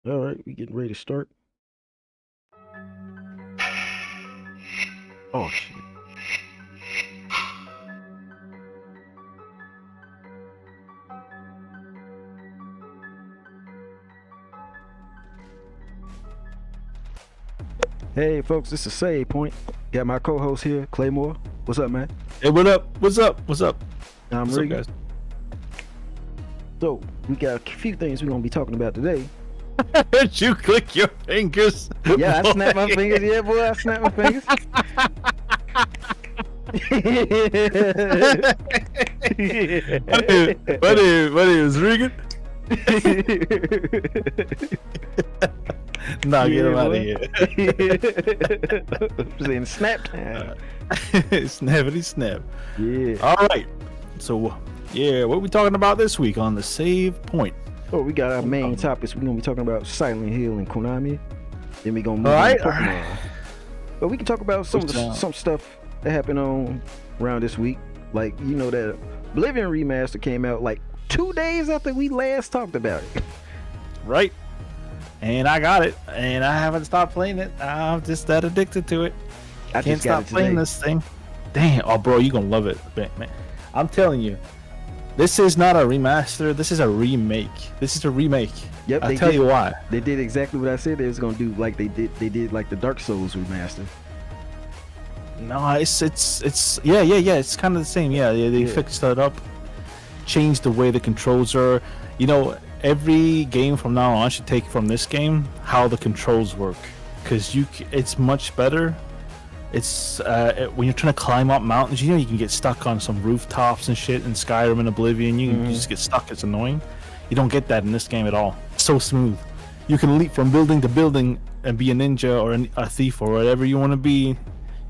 All right, we getting ready to start. Oh shit. Hey folks, this is Save Point. Got my co-host here, Claymore. What's up, man? Hey, what up? What's up? What's up? I'm What's up, Regan. guys? So we got a few things we're gonna be talking about today. Did you click your fingers? Yeah, I snapped my fingers. Yeah, boy, I snapped my fingers. What is Regan? Nah, get him out of here. Saying snap time. Snappity snap. Yeah. All right. So, yeah, what are we talking about this week on the Save Point? Oh, we got our main topics. We're gonna be talking about Silent Hill and Konami. Then we gonna move All on right. to Pokemon. But we can talk about some stuff that happened on around this week. Like, you know, that Oblivion remaster came out like 2 days after we last talked about it. Right. And I got it, and I haven't stopped playing it. I'm just that addicted to it. I Can't just got stop it playing today. this thing. Damn, oh bro, you gonna love it, man. I'm telling you, this is not a remaster. This is a remake. This is a remake. Yep, I'll tell you why. They did exactly what I said they was gonna do. Like they did like the Dark Souls remaster. No, it's yeah. It's kind of the same. Yeah, they fixed that up, changed the way the controls are. You know, every game from now on should take from this game how the controls work, because it's much better. It's when you're trying to climb up mountains, you know, you can get stuck on some rooftops and shit in Skyrim and Oblivion. You just get stuck. It's annoying. You don't get that in this game at all. It's so smooth. You can leap from building to building and be a ninja or a thief or whatever you want to be.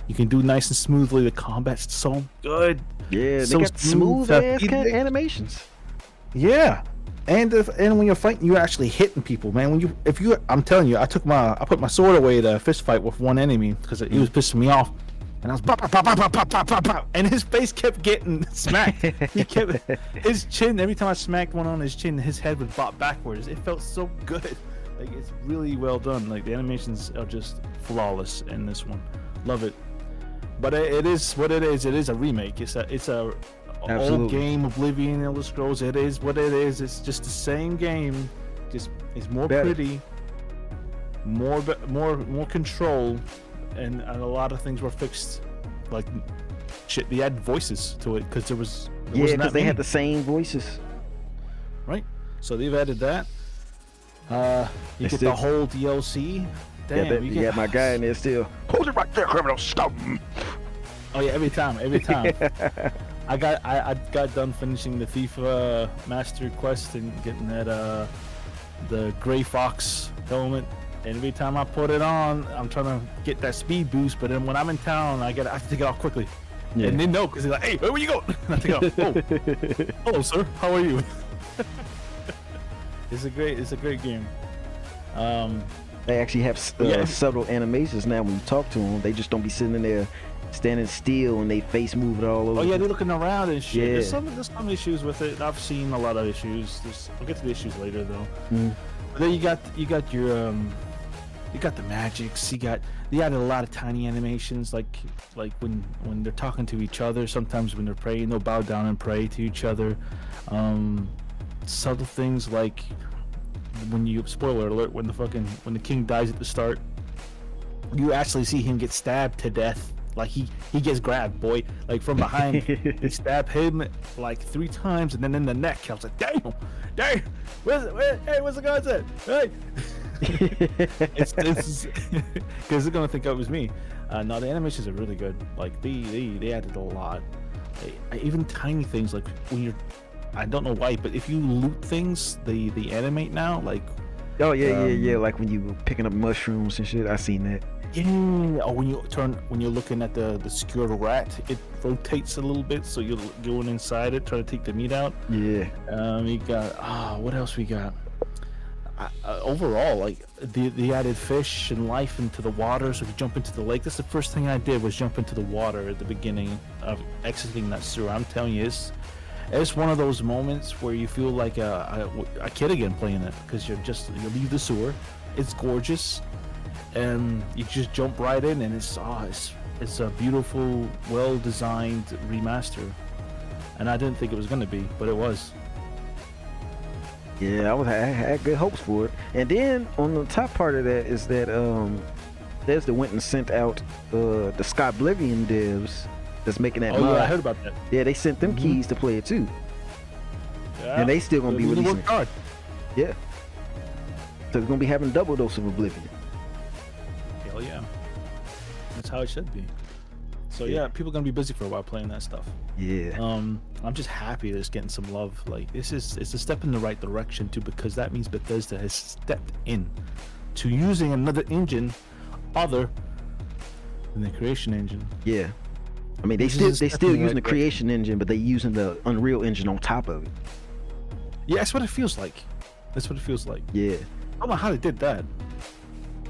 You can do nice and smoothly. The combat's so good. Yeah, So they got smooth ass that- animations. Yeah, and when you're fighting, you're actually hitting people, man. I'm telling you, I put my sword away to fist fight with one enemy because he was pissing me off, and I was pop, pop, pop, pop, pop, pop, pop, pop, and his face kept getting smacked. His chin, every time I smacked one on his chin, his head would bop backwards. It felt so good. Like, it's really well done. Like, the animations are just flawless in this one. Love it. But it is what it is. It is a remake. It's a Absolutely. old game, Oblivion, Elder Scrolls. It is what it is. It's just the same game. Just it's more Better. pretty, more control, and a lot of things were fixed. Like shit, they added voices to it because there Yeah, wasn't because that they had many, the same voices. right. So they've added that. You They get still- the whole DLC. Damn, You got my guy in there still. Hold it right there, criminal scum. Oh yeah, every time. I got done finishing the Thief Master quest and getting that the Gray Fox helmet. And every time I put it on, I'm trying to get that speed boost. But then when I'm in town, I have to take it off quickly. Yeah. And they know because they're like, "Hey, where you going?" And I take it off. Oh, hello, sir. How are you? It's a great game. They actually have Yeah. several animations now. When you talk to them, they just don't be sitting in there standing still and they face moving all over. Oh yeah, they're looking around and shit. Yeah. There's some issues with it. I've seen a lot of issues. I'll get to the issues later though. Mm. But then you got your you got the magics. They added a lot of tiny animations, like when they're talking to each other. Sometimes when they're praying, they'll bow down and pray to each other. Subtle things like spoiler alert, when the king dies at the start, you actually see him get stabbed to death. Like he gets grabbed, boy, like from behind. He stabbed him like 3 times, and then in the neck. I was like, damn, hey, where's the guys at? Hey, it's because they're gonna think it was me. No, the animations are really good. Like they added a lot. Even tiny things like when I don't know why, but if you loot things, they animate now. Like, Oh yeah. Like when you were picking up mushrooms and shit. I seen that. yeah. Or when you're looking at the skewered rat, it rotates a little bit, so you're going inside it, trying to take the meat out. Yeah. You got what else we got? Overall, like they added fish and life into the water, so if you jump into the lake. That's the first thing I did was jump into the water at the beginning of exiting that sewer. I'm telling you, It's one of those moments where you feel like a kid again playing it, because you leave the sewer, it's gorgeous, and you just jump right in, and it's a beautiful, well-designed remaster, and I didn't think it was going to be, but it was. Yeah, I had good hopes for it. And then on the top part of that is that Bethesda went and sent out the Oblivion devs that's making that mod. Yeah, I heard about that. Yeah, they sent them keys to play it too. Yeah, and they still gonna be releasing it. Hard. Yeah. So it's gonna be having double dose of Oblivion. Hell yeah. That's how it should be. So yeah, people are gonna be busy for a while playing that stuff. Yeah. I'm just happy that it's getting some love. Like it's a step in the right direction too, because that means Bethesda has stepped in to using another engine other than the creation engine. Yeah. I mean, they still using the creation engine, but they using the Unreal engine on top of it. Yeah, that's what it feels like. That's what it feels like. Yeah. I don't know how they did that.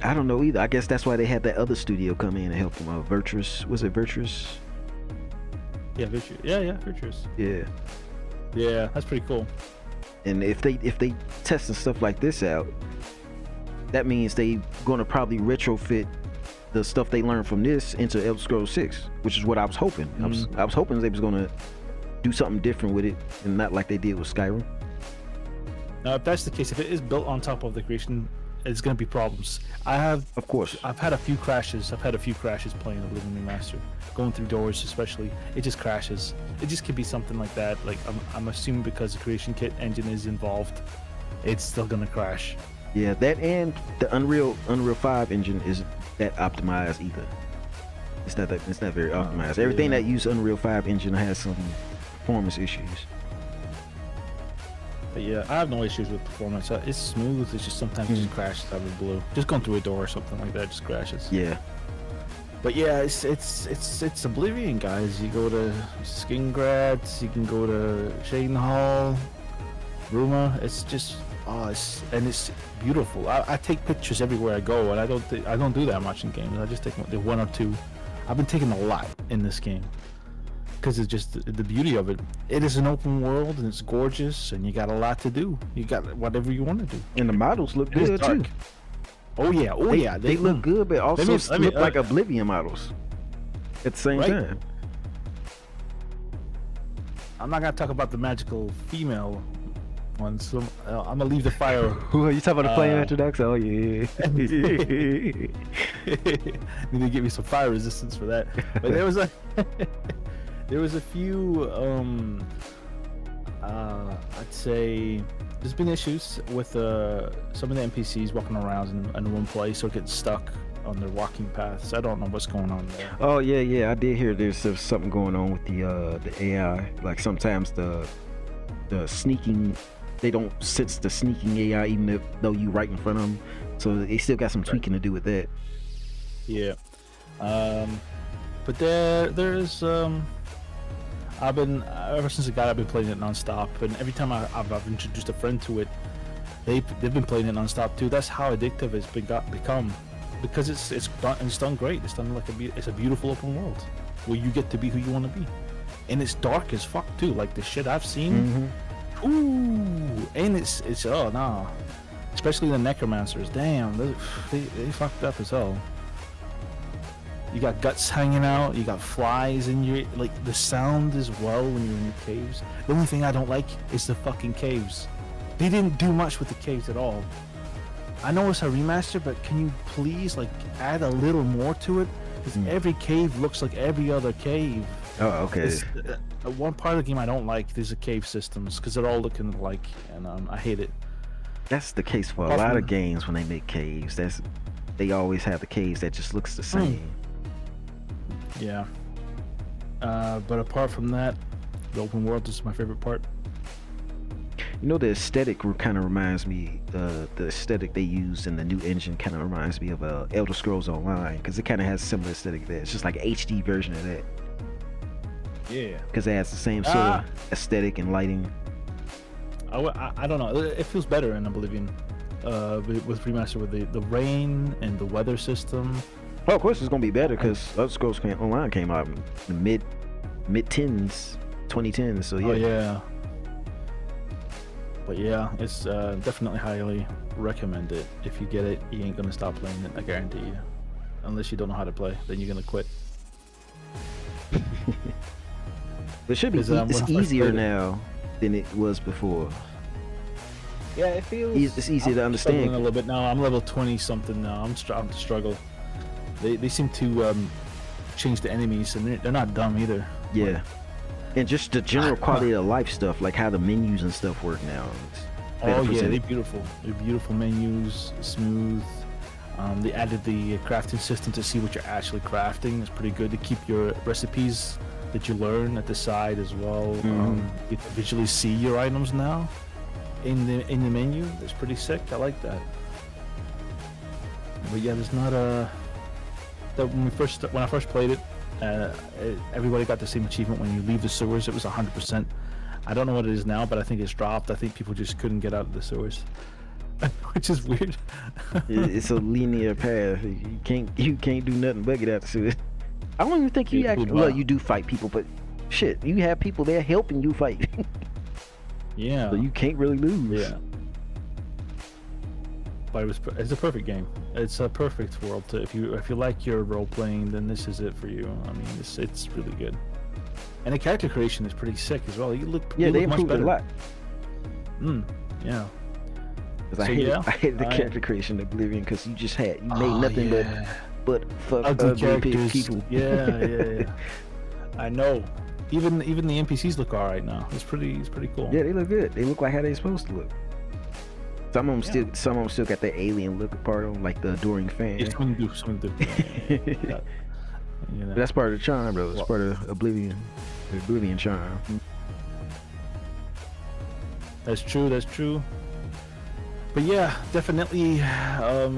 I don't know either. I guess that's why they had that other studio come in and help them. Virtuous, was it Virtuous? Yeah, Virtuous. Yeah, Virtuous. Yeah. Yeah, that's pretty cool. And if they testing stuff like this out, that means they gonna probably retrofit the stuff they learned from this into Elder Scrolls 6, which is what I was hoping. I was hoping they was gonna do something different with it, and not like they did with Skyrim. Now, if that's the case, if it is built on top of the creation, it's going to be problems. I've had a few crashes. I've had a few crashes playing Oblivion Remaster, going through doors especially. It just crashes. It just could be something like that. Like I'm assuming because the creation kit engine is involved, it's still going to crash. Yeah, that and the Unreal 5 engine isn't that optimized either. It's not very optimized. Everything that uses Unreal 5 engine has some performance issues. But yeah, I have no issues with performance. It's smooth. It's just sometimes it just crashes out of the blue. Just going through a door or something like that just crashes. Yeah. But yeah, it's Oblivion, guys. You go to Skingrad, you can go to Shaden Hall, Ruma. It's just it's beautiful. I take pictures everywhere I go, and I don't do that much in games. I just take one or two. I've been taking a lot in this game, because it's just the beauty of it. It is an open world, and it's gorgeous, and you got a lot to do. You got whatever you want to do. And the models look good too. Oh yeah, they look good, but also look like Oblivion models at the same time. I'm not gonna talk about the magical female ones. So I'm gonna leave the fire. Who are you talking about? The flame after ducks? Oh yeah. Need to give me some fire resistance for that. But there was a few I'd say there's been issues with some of the NPCs walking around in one place or getting stuck on their walking paths. I don't know what's going on there. Oh yeah, I did hear there's something going on with the AI. Like sometimes the sneaking, they don't sense the sneaking AI even though you right in front of them. So they still got some tweaking to do with that. Yeah. But there's I've been ever since it got, I've been playing it nonstop, and every time I've introduced a friend to it, they've been playing it nonstop too. That's how addictive it's become, because it's done great. It's done like it's a beautiful open world where you get to be who you want to be, and it's dark as fuck too. Like the shit I've seen, ooh, and it's oh nah, especially the necromancers. Damn, they fucked up as hell. You got guts hanging out, you got flies in your, like, the sound as well when you're in the caves. The only thing I don't like is the fucking caves. They didn't do much with the caves at all. I know it's a remaster, but can you please, like, add a little more to it? Because every cave looks like every other cave. Oh, okay. One part of the game I don't like is the cave systems, because they're all looking alike, and I hate it. That's the case for a lot of games when they make caves. They always have the caves that just looks the same. Yeah. But apart from that, the open world is my favorite part. You know, the aesthetic kind of reminds me, the aesthetic they used in the new engine kind of reminds me of Elder Scrolls Online, because it kind of has a similar aesthetic there. It's just like an HD version of that. Yeah. Because it has the same sort of aesthetic and lighting. I don't know. It feels better in Oblivion with remaster, with the rain and the weather system. Oh, of course it's gonna be better because Elder Scrolls Online came out in the mid 2010s. So yeah. Oh yeah. But yeah, it's definitely highly recommended. If you get it, you ain't gonna stop playing it. I guarantee you. Unless you don't know how to play, then you're gonna quit. It should be. It's easier now than it was before. Yeah, it feels. It's easier to understand. A little bit now. I'm level 20 something now. I'm to struggle. They seem to change the enemies, and they're not dumb either. Yeah, and just the general quality of life stuff, like how the menus and stuff work now. Oh yeah, they're beautiful. They're beautiful menus, smooth. They added the crafting system to see what you're actually crafting. It's pretty good to keep your recipes that you learn at the side as well. You can visually see your items now in the menu. That's pretty sick. I like that. But yeah, there's not a. When I first played it, everybody got the same achievement when you leave the sewers. It was 100%. I don't know what it is now, but I think it's dropped. I think people just couldn't get out of the sewers. Which is weird. It's a linear path. You can't do nothing but get out the sewer. I don't even think you actually. Well, you do fight people, but shit, you have people there helping you fight. Yeah. So you can't really lose. Yeah. But it's a perfect game. It's a perfect world to if you like your role playing, then this is it for you. I mean, it's really good. And the character creation is pretty sick as well. They improved it a lot. Yeah. Cause I hated the character creation in Oblivion because you made nothing but fuck ugly people. Yeah. I know. Even the NPCs look alright now. It's pretty cool. Yeah, they look good. They look like how they're supposed to look. Some of them still got that alien look part on, like the adoring fan. Yeah, some do. Yeah. But that's part of the charm, bro. It's part of Oblivion. The Oblivion charm. That's true. But yeah, definitely. I've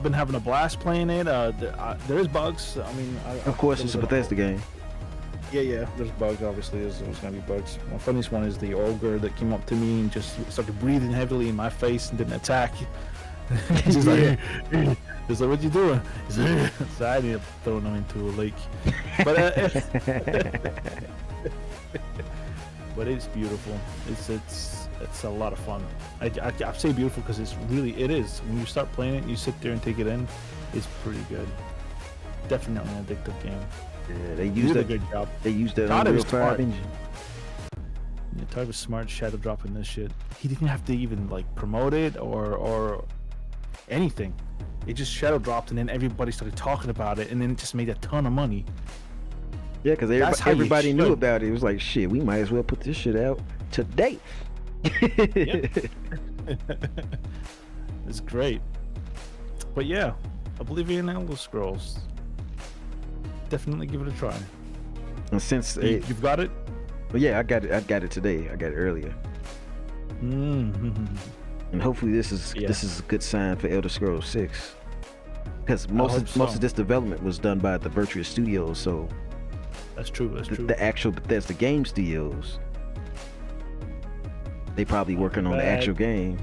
been having a blast playing it. There is bugs. I mean, of course, it's a Bethesda game. Yeah. There's bugs. Obviously, there's gonna be bugs. My funniest one is the ogre that came up to me and just started breathing heavily in my face and didn't attack. He's like, "What you doing?" He's like, so I ended up throwing him into a lake. But it's beautiful. It's a lot of fun. I say beautiful because it is. When you start playing it, you sit there and take it in. It's pretty good. Definitely an addictive game. Yeah, they used a good job. They used the Unreal 5 engine. Yeah, Todd was smart shadow dropping this shit. He didn't have to even like promote it or anything. It just shadow dropped and then everybody started talking about it and then it just made a ton of money. Yeah, because everybody knew about it. It was like, shit, we might as well put this shit out today. It's great. But yeah, Oblivion Elder Scrolls. Definitely give it a try. And since you've got it? Well, yeah, I got it today. I got it earlier. Mm-hmm. And hopefully this is a good sign for Elder Scrolls 6. Because most of this development was done by the Virtuous Studios, so that's true. The actual Bethesda game studios, they probably working on the actual game.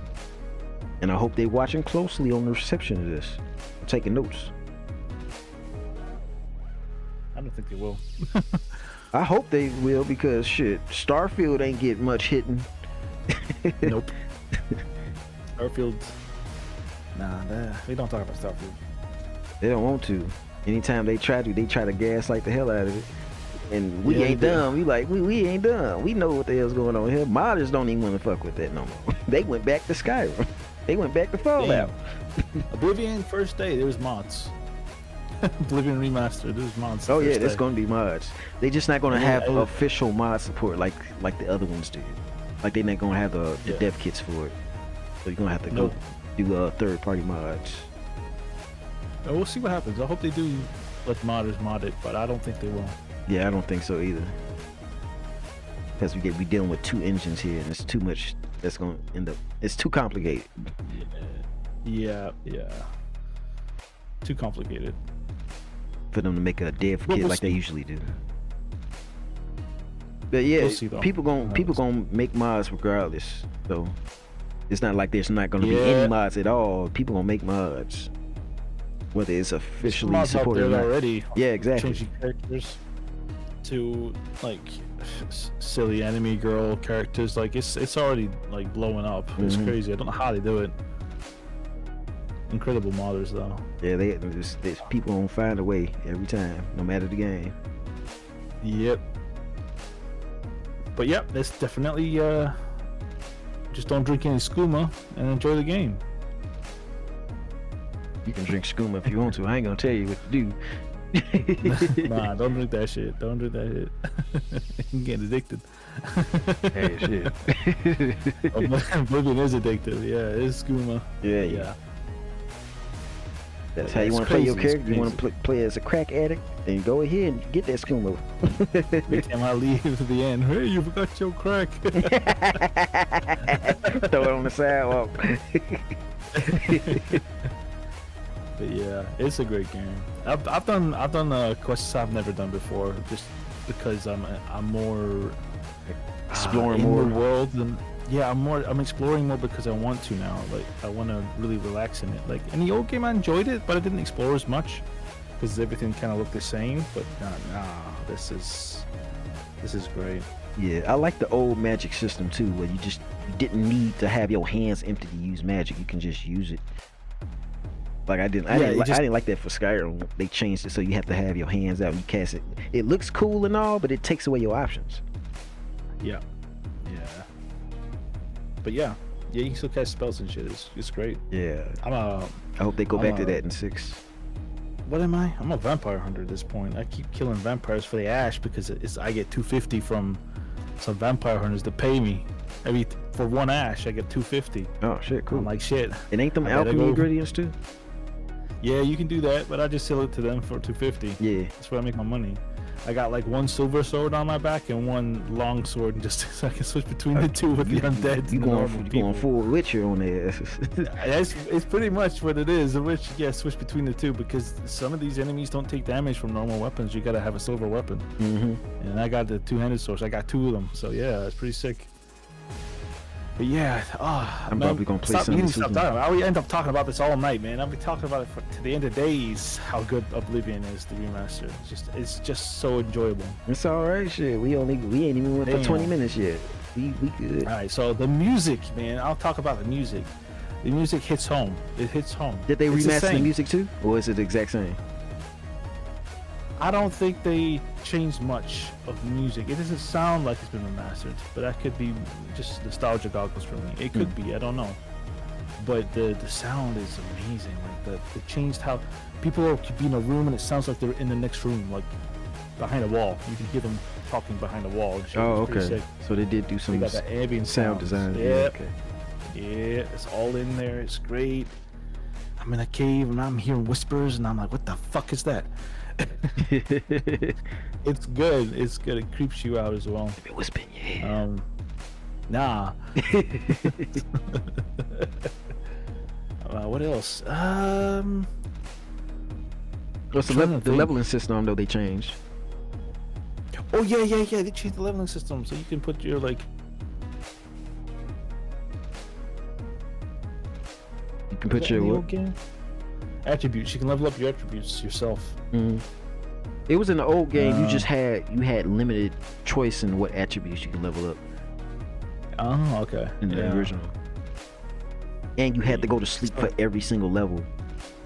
And I hope they're watching closely on the reception of this. Taking notes. I don't think they will. I hope they will because shit, Starfield ain't getting much hitting. Nope. Starfield. Nah, we don't talk about Starfield. They don't want to. Anytime they try to gaslight the hell out of it. And we ain't dumb. We ain't dumb. We know what the hell's going on here. Modders don't even want to fuck with that no more. They went back to Skyrim. They went back to Fallout. Oblivion first day, there was mods. Oblivion remaster, there's mods. Oh yeah, there's gonna be mods. They just not gonna have official mod support like the other ones do. Like they're not gonna have the dev kits for it. So you're gonna have to go do third-party mods. We'll see what happens. I hope they do let modders mod it, but I don't think they will. Yeah, I don't think so either. Because we dealing with two engines here, and it's too much. That's gonna end up. It's too complicated. Yeah. Too complicated for them to make a dev kit like they usually do. But yeah, we'll see, people gonna make mods regardless. So it's not like there's not gonna be any mods at all. People gonna make mods, whether it's officially supported or not. Already. Yeah, exactly. Changing characters to like silly enemy girl characters. Like it's already like blowing up. It's crazy. I don't know how they do it. Incredible modders though. Yeah, there's people gonna find a way every time, no matter the game. Yep. But yep, it's definitely just don't drink any skooma and enjoy the game. You can drink skooma if you want to. I ain't gonna tell you what to do. Nah, don't drink that shit. Don't drink that shit. You get addicted. Hey, shit. Oblivion is addictive. Yeah, it's skooma. Yeah. That's how you It's want to play your crazy, character. You want to play as a crack addict, then go ahead and get that skooma. Every time I leave to the end, hey, you forgot your crack. Throw it on the sidewalk. But yeah, it's a great game. I've done quests I've never done before, just because I'm more Exploring in more. the world than I'm exploring more because I want to now. Like I want to really relax in it. Like in the old game, I enjoyed it, but I didn't explore as much because everything kind of looked the same. But nah, this is great. Yeah, I like the old magic system too, where you didn't need to have your hands empty to use magic. You can just use it. Like I didn't like that for Skyrim. They changed it so you have to have your hands out and you cast it. It looks cool and all, but it takes away your options. Yeah. But yeah, you can still cast spells and shit. It's great. Yeah. I hope they go back to that in 6. What am I? I'm a vampire hunter at this point. I keep killing vampires for the ash because I get 250 from some vampire hunters to pay me. For one ash, I get 250. Oh shit, cool. I'm like shit. It ain't them alchemy ingredients too? Yeah, you can do that, but I just sell it to them for 250. Yeah. That's where I make my money. I got like one silver sword on my back and one long sword, just so I can switch between the two with the undead. You going full Witcher on there? It's pretty much what it is. Switch between the two because some of these enemies don't take damage from normal weapons. You gotta have a silver weapon. And I got the two-handed swords. I got 2 of them. So yeah, it's pretty sick. But yeah, I'm probably gonna play some. I will end up talking about this all night, man. I'll be talking about it to the end of days. How good Oblivion is, the remaster. It's just so enjoyable. It's all right, shit. We ain't even went for 20 minutes yet. We good. All right, so the music, man. I'll talk about the music. The music hits home. It hits home. Did they remaster the music too, or is it the exact same? I don't think they changed much of the music. It doesn't sound like it's been remastered, but that could be just nostalgia goggles for me. It could be, I don't know. But the sound is amazing. Like they changed how people could be in a room and it sounds like they're in the next room, like behind a wall. You can hear them talking behind a wall. And shit. Oh, okay. So they did do some they got that ambient sound design. Yeah. Okay. Yeah, it's all in there. It's great. I'm in a cave and I'm hearing whispers and I'm like, what the fuck is that? It's good. It's good. It creeps you out as well. Maybe whispering, yeah. Nah. What else? What's the leveling system though? They changed. Oh yeah. They changed the leveling system so you can put your like. You can put your what? Attributes. You can level up your attributes yourself. It was in the old game. You had limited choice in what attributes you can level up. Oh, okay. In the original. And you had to go to sleep for every single level.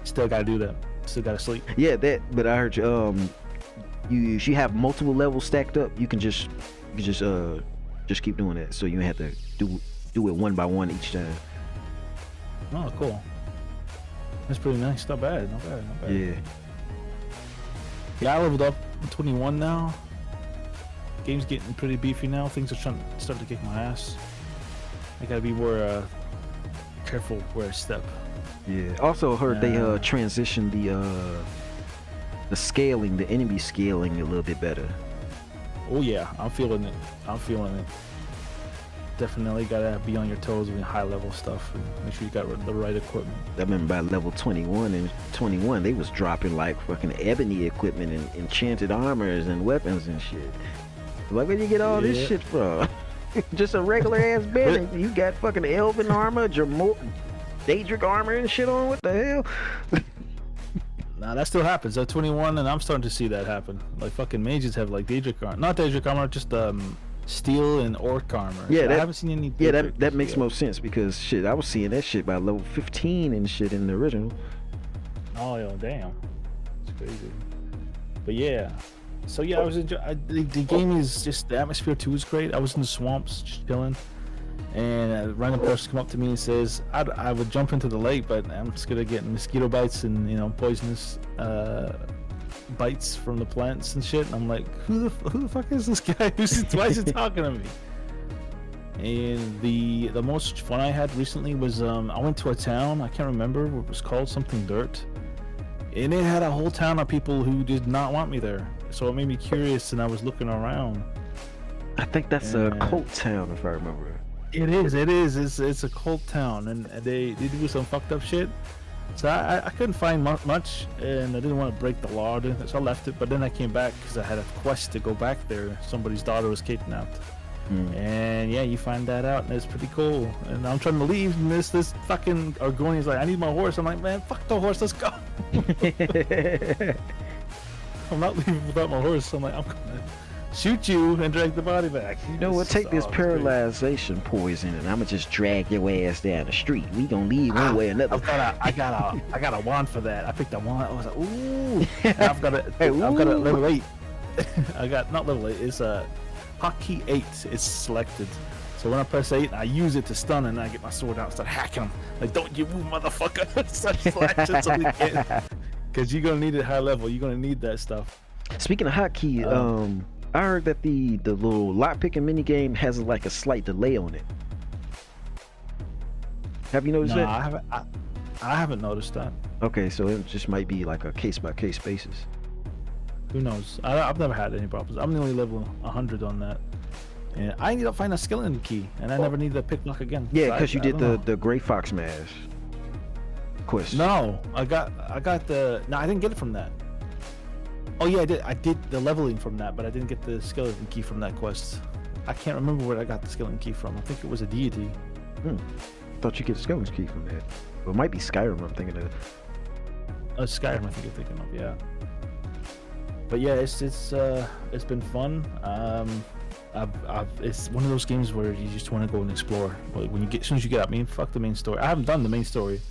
Still gotta do that. Still gotta sleep. Yeah, but I heard you have multiple levels stacked up. You can just keep doing that. So you have to do it one by one each time. Oh, cool. That's pretty nice. Not bad. Yeah. Yeah, I leveled up. I'm 21 now. Game's getting pretty beefy now. Things are starting to kick my ass. I gotta be more careful where I step. Yeah. Also heard they transitioned the scaling, the enemy scaling a little bit better. Oh yeah, I'm feeling it. Definitely gotta be on your toes with high level stuff and make sure you got the right equipment. I remember by level 21 they was dropping like fucking ebony equipment and enchanted armors and weapons and shit. Like, where'd you get all this shit from? Just a regular ass bed. You got fucking elven armor, Daedric armor and shit on. What the hell? Nah, that still happens. At 21, and I'm starting to see that happen. Like fucking mages have like Daedric armor, not Daedric armor, just steel and orc armor. Yeah, I haven't seen any. Yeah, Daedric that makes yet. most sense because shit, I was seeing that shit by level 15 and shit in the original. Oh, yo, damn, it's crazy. But yeah, so yeah, I was the game is just, the atmosphere too is great. I was in the swamps just chilling, and a random person come up to me and says I would jump into the lake, but I'm scared of getting mosquito bites and poisonous bites from the plants and shit. And I'm like, who the fuck is this guy? Why is he talking to me? And the most fun I had recently was I went to a town, I can't remember what it was called, something dirt, and it had a whole town of people who did not want me there. So it made me curious, and I was looking around. I think that's a cult town, if I remember. It is. It's a cult town, and they do some fucked up shit. So I couldn't find much, and I didn't want to break the law, so I left it. But then I came back because I had a quest to go back there. Somebody's daughter was kidnapped. And yeah, you find that out, and it's pretty cool. And I'm trying to leave, and this fucking Argonian's like, I need my horse. I'm like, man, fuck the horse, let's go. I'm not leaving without my horse. I'm like, I'm gonna shoot you and drag the body back. You know what? Take this paralyzation poison, and I'ma just drag your ass down the street. We gonna leave one way or another. I got a wand for that. I picked a wand. I was like, ooh. And I've got a level 8. I got not level 8. It's a hotkey 8. It's selected. So when I press 8, I use it to stun, and I get my sword out and start hacking them. Like, don't you move, motherfucker! Start slashing so they can't. Because you're gonna need it high level. You're gonna need that stuff. Speaking of hotkey, I heard that the little lock picking mini game has like a slight delay on it. Have you noticed that? I haven't noticed that. Okay, so it just might be like a case by case basis. Who knows? I've never had any problems. I'm nearly level 100 on that, and I ended up finding a skeleton key, and I never need to pick lock again. Yeah, because you did the Gray Fox Mask quest. No, I got the. No, I didn't get it from that. Oh yeah, I did the leveling from that, but I didn't get the skeleton key from that quest. I can't remember where I got the skeleton key from. I think it was a deity. Thought you get the skeleton key from that. Well, it might be Skyrim. I'm thinking of. Skyrim, I think you're thinking of, yeah. But yeah, it's been fun. It's one of those games where you just want to go and explore. Like as soon as you get out, fuck the main story. I haven't done the main story.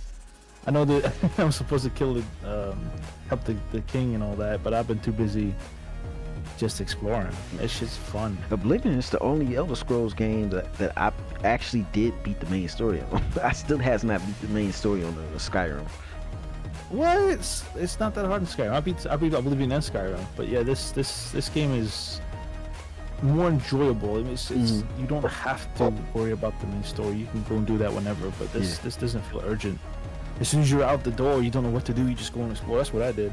I know that I'm supposed to kill help the king and all that, but I've been too busy just exploring. It's just fun. Oblivion is the only Elder Scrolls game that I actually did beat the main story on. I still has not beat the main story on the Skyrim. What? It's not that hard in Skyrim. I beat Oblivion and Skyrim, but yeah, this game is more enjoyable. I mean, you don't have to worry about the main story. You can go and do that whenever, but this doesn't feel urgent. As soon as you're out the door, you don't know what to do. You just go and explore. That's what I did.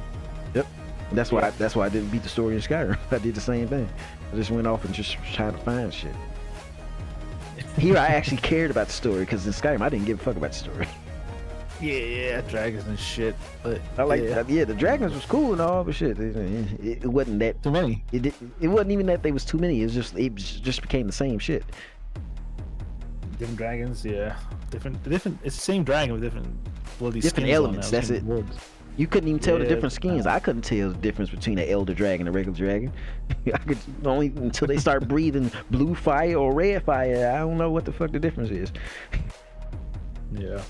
Yep. That's why I didn't beat the story in Skyrim. I did the same thing. I just went off and just tried to find shit. Here I actually cared about the story, because in Skyrim I didn't give a fuck about the story. Yeah, dragons and shit. But I like the dragons was cool and all, but shit, it wasn't that too many. It wasn't even that they was too many. It just became the same shit. Different dragons, yeah. Different. It's the same dragon with different bloody different skins elements. On That's it. Words. You couldn't even tell the different skins. I couldn't tell the difference between an elder dragon and a regular dragon. I could only until they start breathing blue fire or red fire. I don't know what the fuck the difference is. Yeah.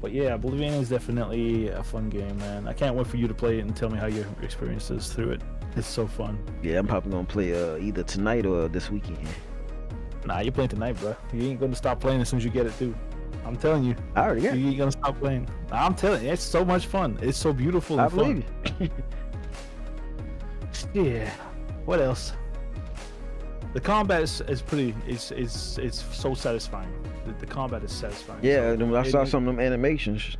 But yeah, Oblivion is definitely a fun game, man. I can't wait for you to play it and tell me how your experience is through it. It's so fun. Yeah, I'm probably gonna play either tonight or this weekend. Nah, you're playing tonight, bro. You ain't gonna stop playing as soon as you get it too. I'm telling you. I already got it. You ain't gonna stop playing. I'm telling you, it's so much fun. It's so beautiful. I and believe you. Yeah. What else? The combat is pretty. It's so satisfying. The combat is satisfying. Yeah, so I saw some of them animations.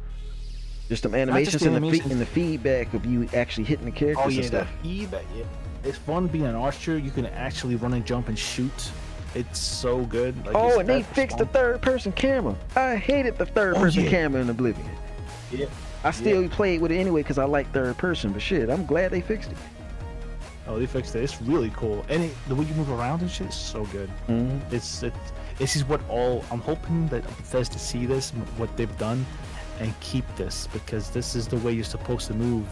Just them animations and the feedback of you actually hitting the characters and stuff. The feedback. Yeah. It's fun being an archer. You can actually run and jump and shoot. It's so good. Like, and they fixed the third-person camera. I hated the third-person camera in Oblivion. Yeah. I still played with it anyway because I like third-person, but shit, I'm glad they fixed it. Oh, they fixed it. It's really cool, and the way you move around and shit is so good. This is what I'm hoping that Bethesda see this, what they've done, and keep this, because this is the way you're supposed to move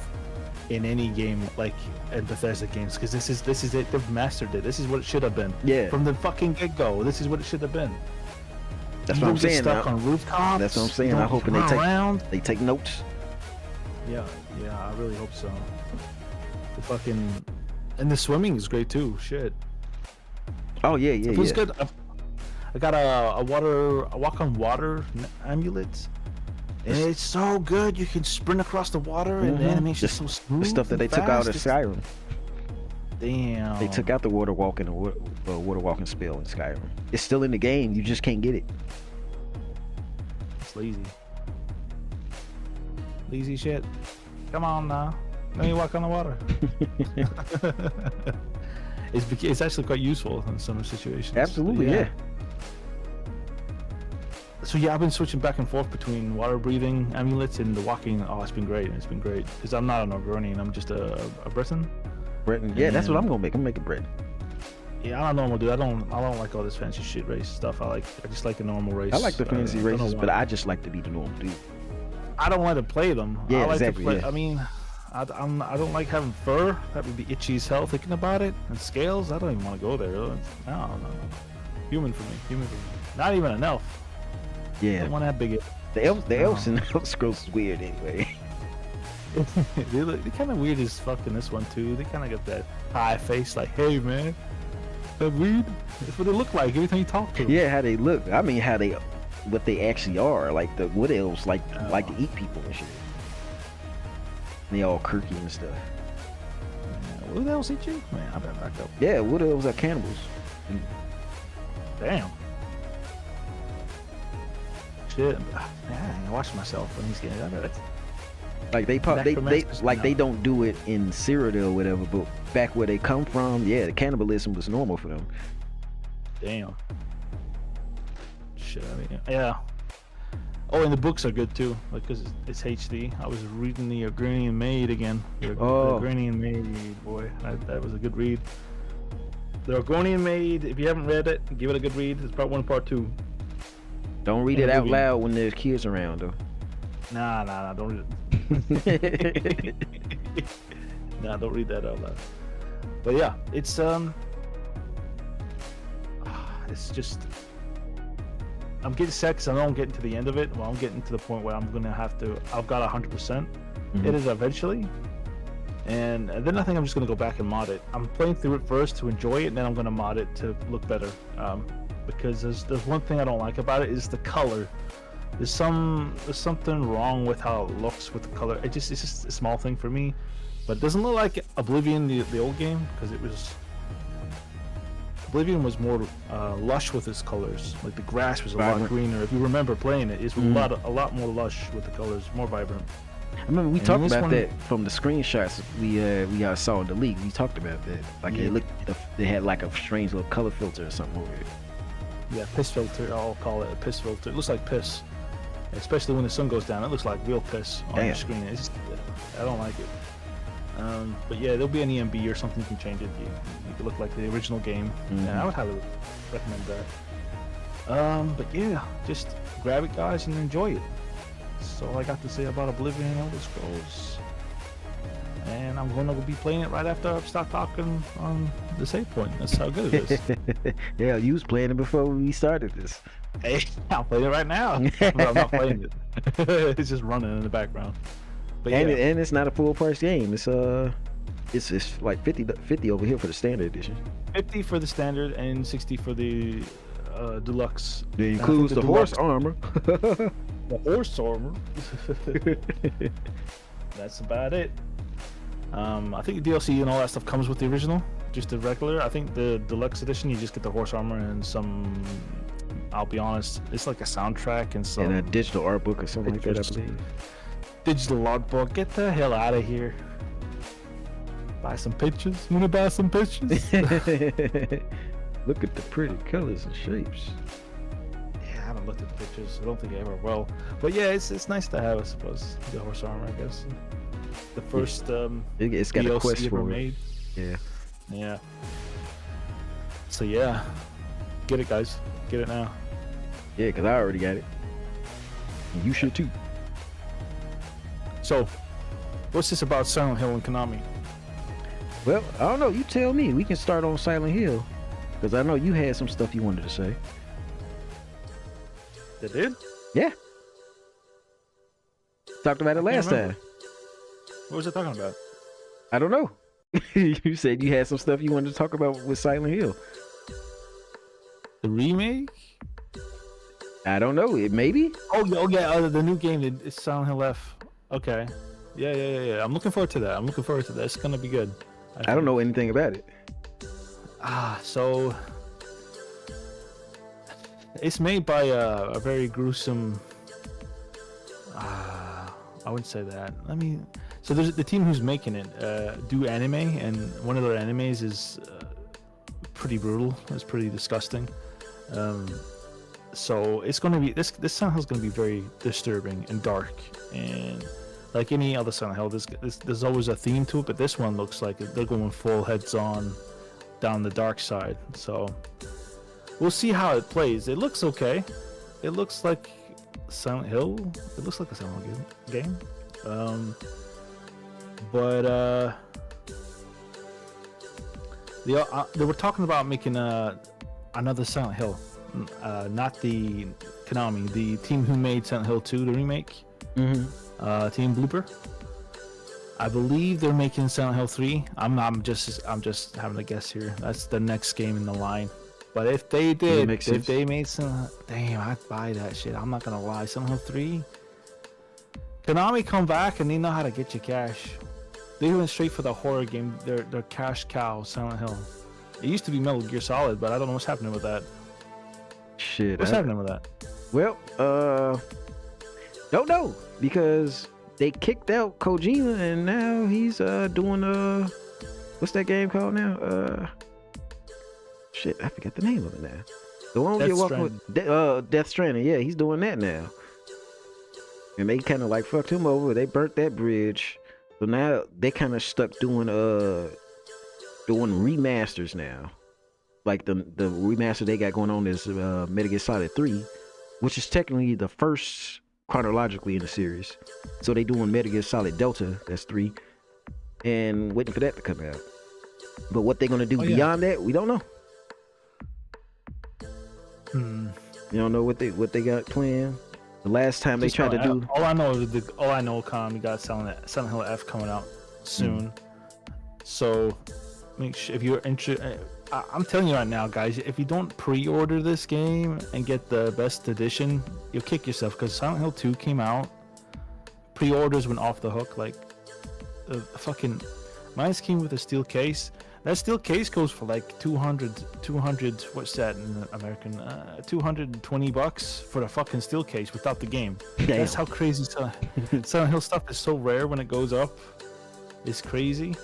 in any game, like in Bethesda games, because this is it. They've mastered it. This is what it should have been. Yeah. From the fucking get-go, this is what it should have been. That's You what I'm don't get saying. stuck Now. on rooftops. That's what I'm saying. You I'm don't hoping run around. they take notes. Yeah, I really hope so. The fucking and the swimming is great too. Shit, Oh yeah, it yeah, feels yeah. good. I got a walk on water amulet, and it's so good. You can sprint across the water, and the animation's so smooth. The stuff that they and took out of fast. Skyrim. Damn. They took out the water walking spell in Skyrim. It's still in the game. You just can't get it. It's lazy. Lazy shit. Come on now. Let me walk on the water. It's actually quite useful in some situations. Absolutely, yeah. So yeah, I've been switching back and forth between water breathing amulets and the walking. Oh, it's been great. It's been great because I'm not an Orgonian. I'm just a Breton. Breton. Yeah, that's what I'm gonna make. I'm making bread. Yeah, I'm a normal dude. I don't like all this fancy shit race stuff. I just like the normal race. I like the fancy races, but why. I just like to be the normal dude. I don't want to play them. Yeah, I like exactly. To play, Yeah. I mean, I don't like having fur. That would be itchy as hell thinking about it. And scales, I don't even want to go there. No. Human for me. Not even an elf. I Yeah. don't want to have big. The elves in Elder Scrolls is weird anyway. They're kind of weird as fuck in this one too. They kind of got that high face, like, hey man, that weird. That's what they look like every time you talk to them. Yeah, how they look. I mean, what they actually are. Like the wood elves, like to eat people and shit. They all quirky and stuff. Who the hell's eat you? Man, I better back up. Yeah, wood elves are cannibals. Damn. Shit. Man, I watch myself in these games. I better. Like they don't do it in Cyrodiil or whatever, but back where they come from, yeah, the cannibalism was normal for them. Damn. Shit. I mean, yeah. Oh, and the books are good too, like because it's HD. I was reading the Agranian Maid again. The Agranian Maid, boy, that was a good read. The Agranian Maid. If you haven't read it, give it a good read. It's part 1, part 2. Don't read it out loud when there's kids around, though. Nah, don't read it. Nah, don't read that out loud. But yeah, it's just. I'm getting set because I know I'm getting to the end of it. Well, I'm getting to the point where I'm gonna have to. I've got 100%. It is eventually, and then I think I'm just gonna go back and mod it. I'm playing through it first to enjoy it, and then I'm gonna mod it to look better. Because there's one thing I don't like about it is the color. There's something wrong with how it looks with the color. It's just a small thing for me, but it doesn't look like Oblivion, the old game, because Oblivion was more lush with its colors. Like the grass was a lot greener. If you remember playing it, it's a lot more lush with the colors, more vibrant. I remember we talked about that from the screenshots we saw in the league. We talked about that. Like they had like a strange little color filter or something over it. Yeah, piss filter. I'll call it a piss filter. It looks like piss, especially when the sun goes down. It looks like real piss on the screen. I don't like it. But yeah, there'll be an EMB or something you can change it. You can look like the original game. And I would highly recommend that. But yeah, just grab it, guys, and enjoy it. That's all I got to say about Oblivion and Elder Scrolls. And I'm going to be playing it right after I start talking on the save point. That's how good it is. Yeah, you was playing it before we started this. Hey, I'm playing it right now. Well, I'm not playing it. It's just running in the background. But and it's not a full price game. It's like 50 over here for the standard edition. 50 for the standard and 60 for the deluxe. It includes the horse armor. The horse armor. That's about it. I think the DLC and all that stuff comes with the original, just the regular. I think the deluxe edition, you just get the horse armor and some. I'll be honest, it's like a soundtrack and some. And a digital art book or something like that, I believe. Digital art book. Get the hell out of here. Buy some pictures. You wanna buy some pictures? Look at the pretty colors and shapes. Yeah, I haven't looked at the pictures. I don't think I ever will. But yeah, it's nice to have, I suppose, the horse armor, I guess. The first it's got DLC a quest ever for made. it. Yeah. So yeah, get it, guys. Get it now. Yeah, because I already got it. And you should too. So, what's this about Silent Hill and Konami? Well, I don't know. You tell me. We can start on Silent Hill, because I know you had some stuff you wanted to say. They did? Yeah. Talked about it last time. What was it talking about? I don't know. You said you had some stuff you wanted to talk about with Silent Hill. The remake? I don't know. It maybe. Oh yeah. The new game. It's Silent Hill F. Okay. Yeah. I'm looking forward to that. It's gonna be good. I don't know anything about it. So it's made by a very gruesome. I wouldn't say that. So there's the team who's making it do anime, and one of their animes is pretty brutal. It's pretty disgusting. So it's gonna be this Silent Hill is gonna be very disturbing and dark, and like any other Silent Hill, there's always a theme to it, but this one looks like they're going full heads on down the dark side. So we'll see how it plays. It looks okay. It looks like Silent Hill. It looks like a Silent Hill game. But they were talking about making another Silent Hill. Not the Konami, the team who made Silent Hill 2, the remake. Team Blooper. I believe they're making Silent Hill 3. I'm just having a guess here. That's the next game in the line. But if they did, if they made some, damn, I'd buy that shit. I'm not gonna lie. Silent Hill 3. Konami come back and they know how to get you cash. They went straight for the horror game. Their cash cow, Silent Hill. It used to be Metal Gear Solid, but I don't know what's happening with that. Shit. What's happening with that? Well, don't know, because they kicked out Kojima and now he's doing what's that game called now? Shit, I forgot the name of it now. The one you're walking with, Death Stranding. Yeah, he's doing that now. And they kind of like fucked him over. They burnt that bridge. So now they kind of stuck doing remasters now. Like the remaster they got going on is Metal Gear Solid 3, which is technically the first chronologically in the series. So they doing Metal Gear Solid Delta, that's 3, and waiting for that to come out. But what they're gonna do beyond that, we don't know. You don't know what they got planned. The last time they tried to do. All I know Konami got Silent Hill F coming out soon. So make sure if you're interested. I'm telling you right now, guys, if you don't pre-order this game and get the best edition, you'll kick yourself, because Silent Hill 2 came out. Pre-orders went off the hook. Like, fucking, mine came with a steel case. That steel case goes for like 200, what's that in American? $220 for the fucking steel case without the game. Damn. That's how crazy Silent Hill stuff is so rare when it goes up. It's crazy.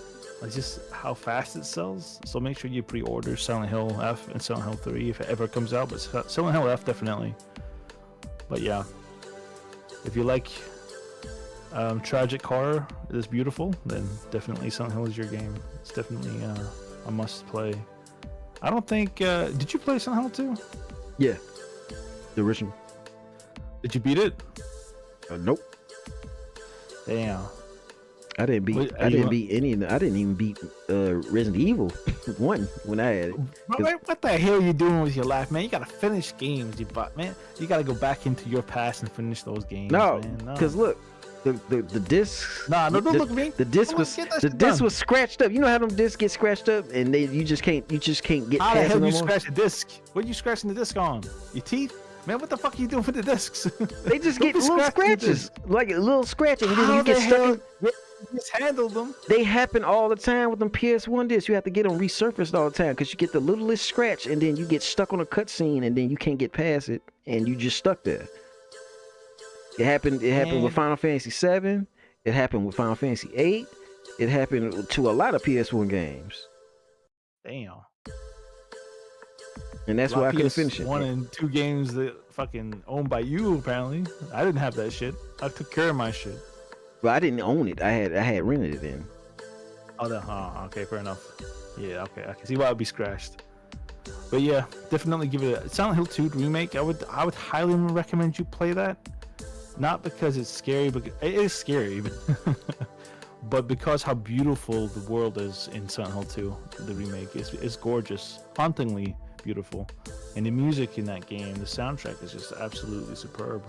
It's just how fast it sells. So make sure you pre-order Silent Hill F and Silent Hill 3 if it ever comes out. But Silent Hill F definitely. But yeah, if you like tragic horror is beautiful, then definitely Silent Hill is your game. It's definitely a must play. I don't think did you play Silent Hill 2? Yeah, the original. Did you beat it? Nope. Damn. I didn't beat any of them. I didn't even beat Resident Evil 1 when I had it. What the hell are you doing with your life, man? You gotta finish games, man. You gotta go back into your past and finish those games. No, because look, the disc. Nah, no, don't look at me. The disc was scratched up. You know how them discs get scratched up and you just can't get how past the hell no you more? scratch the disc? What are you scratching the disc on? Your teeth? Man, what the fuck are you doing with the discs? They just get little scratches, like a little scratch, and then you get stuck in. Just handle them. They happen all the time with them PS1 discs. You have to get them resurfaced all the time because you get the littlest scratch and then you get stuck on a cutscene and then you can't get past it and you just stuck there. It happened with Final Fantasy 7. It happened with Final Fantasy 8. It happened to a lot of PS1 games. Damn. And that's why I couldn't finish it. 1 and 2 games that fucking owned by you apparently. I didn't have that shit. I took care of my shit. Well, I didn't own it. I had rented it in. Oh, okay, fair enough. Yeah, okay, I can see why it would be scratched. But yeah, definitely give it a Silent Hill 2 remake. I would highly recommend you play that. not because it's scary, but it is scary, but because how beautiful the world is in Silent Hill 2, the remake. It's gorgeous, hauntingly beautiful, and the music in that game, the soundtrack is just absolutely superb.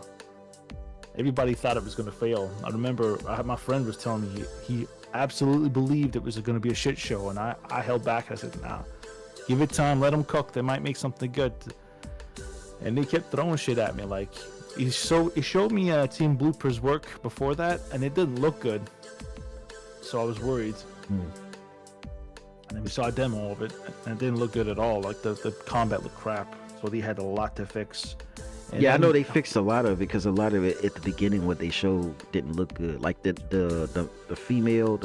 Everybody thought it was going to fail. I remember my friend was telling me he absolutely believed it was going to be a shit show, and I held back. I said, nah, give it time, let them cook, they might make something good. And they kept throwing shit at me. Like, he showed me Team Blooper's work before that, and it didn't look good, so I was worried. And then we saw a demo of it, and it didn't look good at all. Like, the combat looked crap, so they had a lot to fix. And yeah, then, I know they fixed a lot of it, because a lot of it at the beginning, what they showed didn't look good. Like the female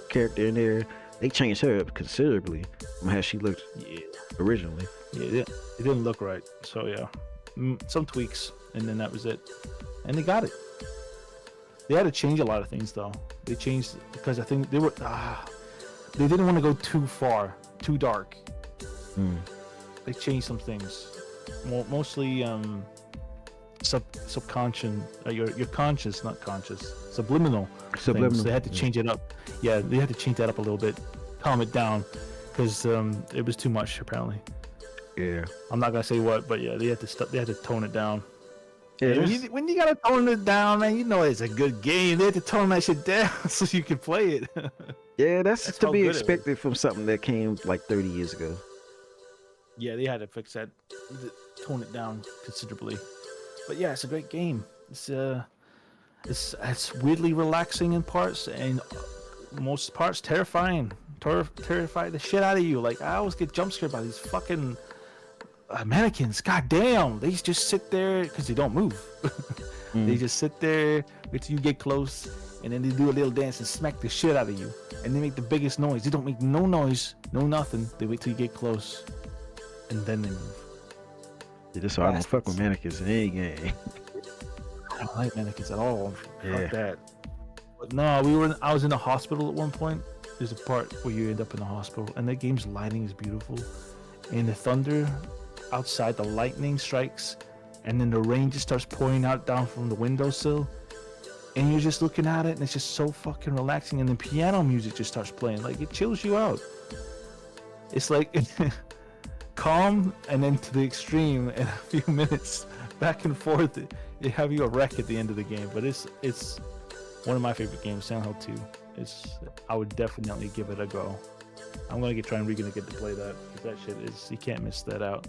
character in there, they changed her up considerably from how she looked originally. Yeah, it didn't look right. So yeah, some tweaks, and then that was it. And they got it. They had to change a lot of things though. They changed because I think they didn't want to go too far, too dark. They changed some things. Mostly subconscious, your conscious, not conscious, subliminal. Things. They had to change it up. Yeah, they had to change that up a little bit, calm it down, because it was too much apparently. Yeah, I'm not gonna say what, but yeah, they had to tone it down. Yeah, when you gotta tone it down, man, you know it's a good game. They had to tone that shit down so you can play it. Yeah, that's to be expected from something that came like 30 years ago. Yeah, they had to fix that, tone it down considerably. But yeah, it's a great game. It's weirdly relaxing in parts, and most parts terrifying. Terrify the shit out of you. Like, I always get jump scared by these fucking mannequins. God damn, they just sit there because they don't move. They just sit there until you get close, and then they do a little dance and smack the shit out of you. And they make the biggest noise. They don't make no noise, no nothing. They wait till you get close, and then they move. Yeah, that's why I don't fuck with mannequins in any game. I don't like mannequins at all. Yeah. Fuck that. But no, I was in a hospital at one point. There's a part where you end up in the hospital, and the game's lighting is beautiful, and the thunder outside, the lightning strikes, and then the rain just starts pouring out down from the windowsill, and you're just looking at it, and it's just so fucking relaxing. And the piano music just starts playing, like, it chills you out. It's like calm, and then to the extreme in a few minutes, back and forth. It have you a wreck at the end of the game. But it's one of my favorite games, Silent Hill 2. I would definitely give it a go. I'm gonna get to play that. That shit is, you can't miss that out.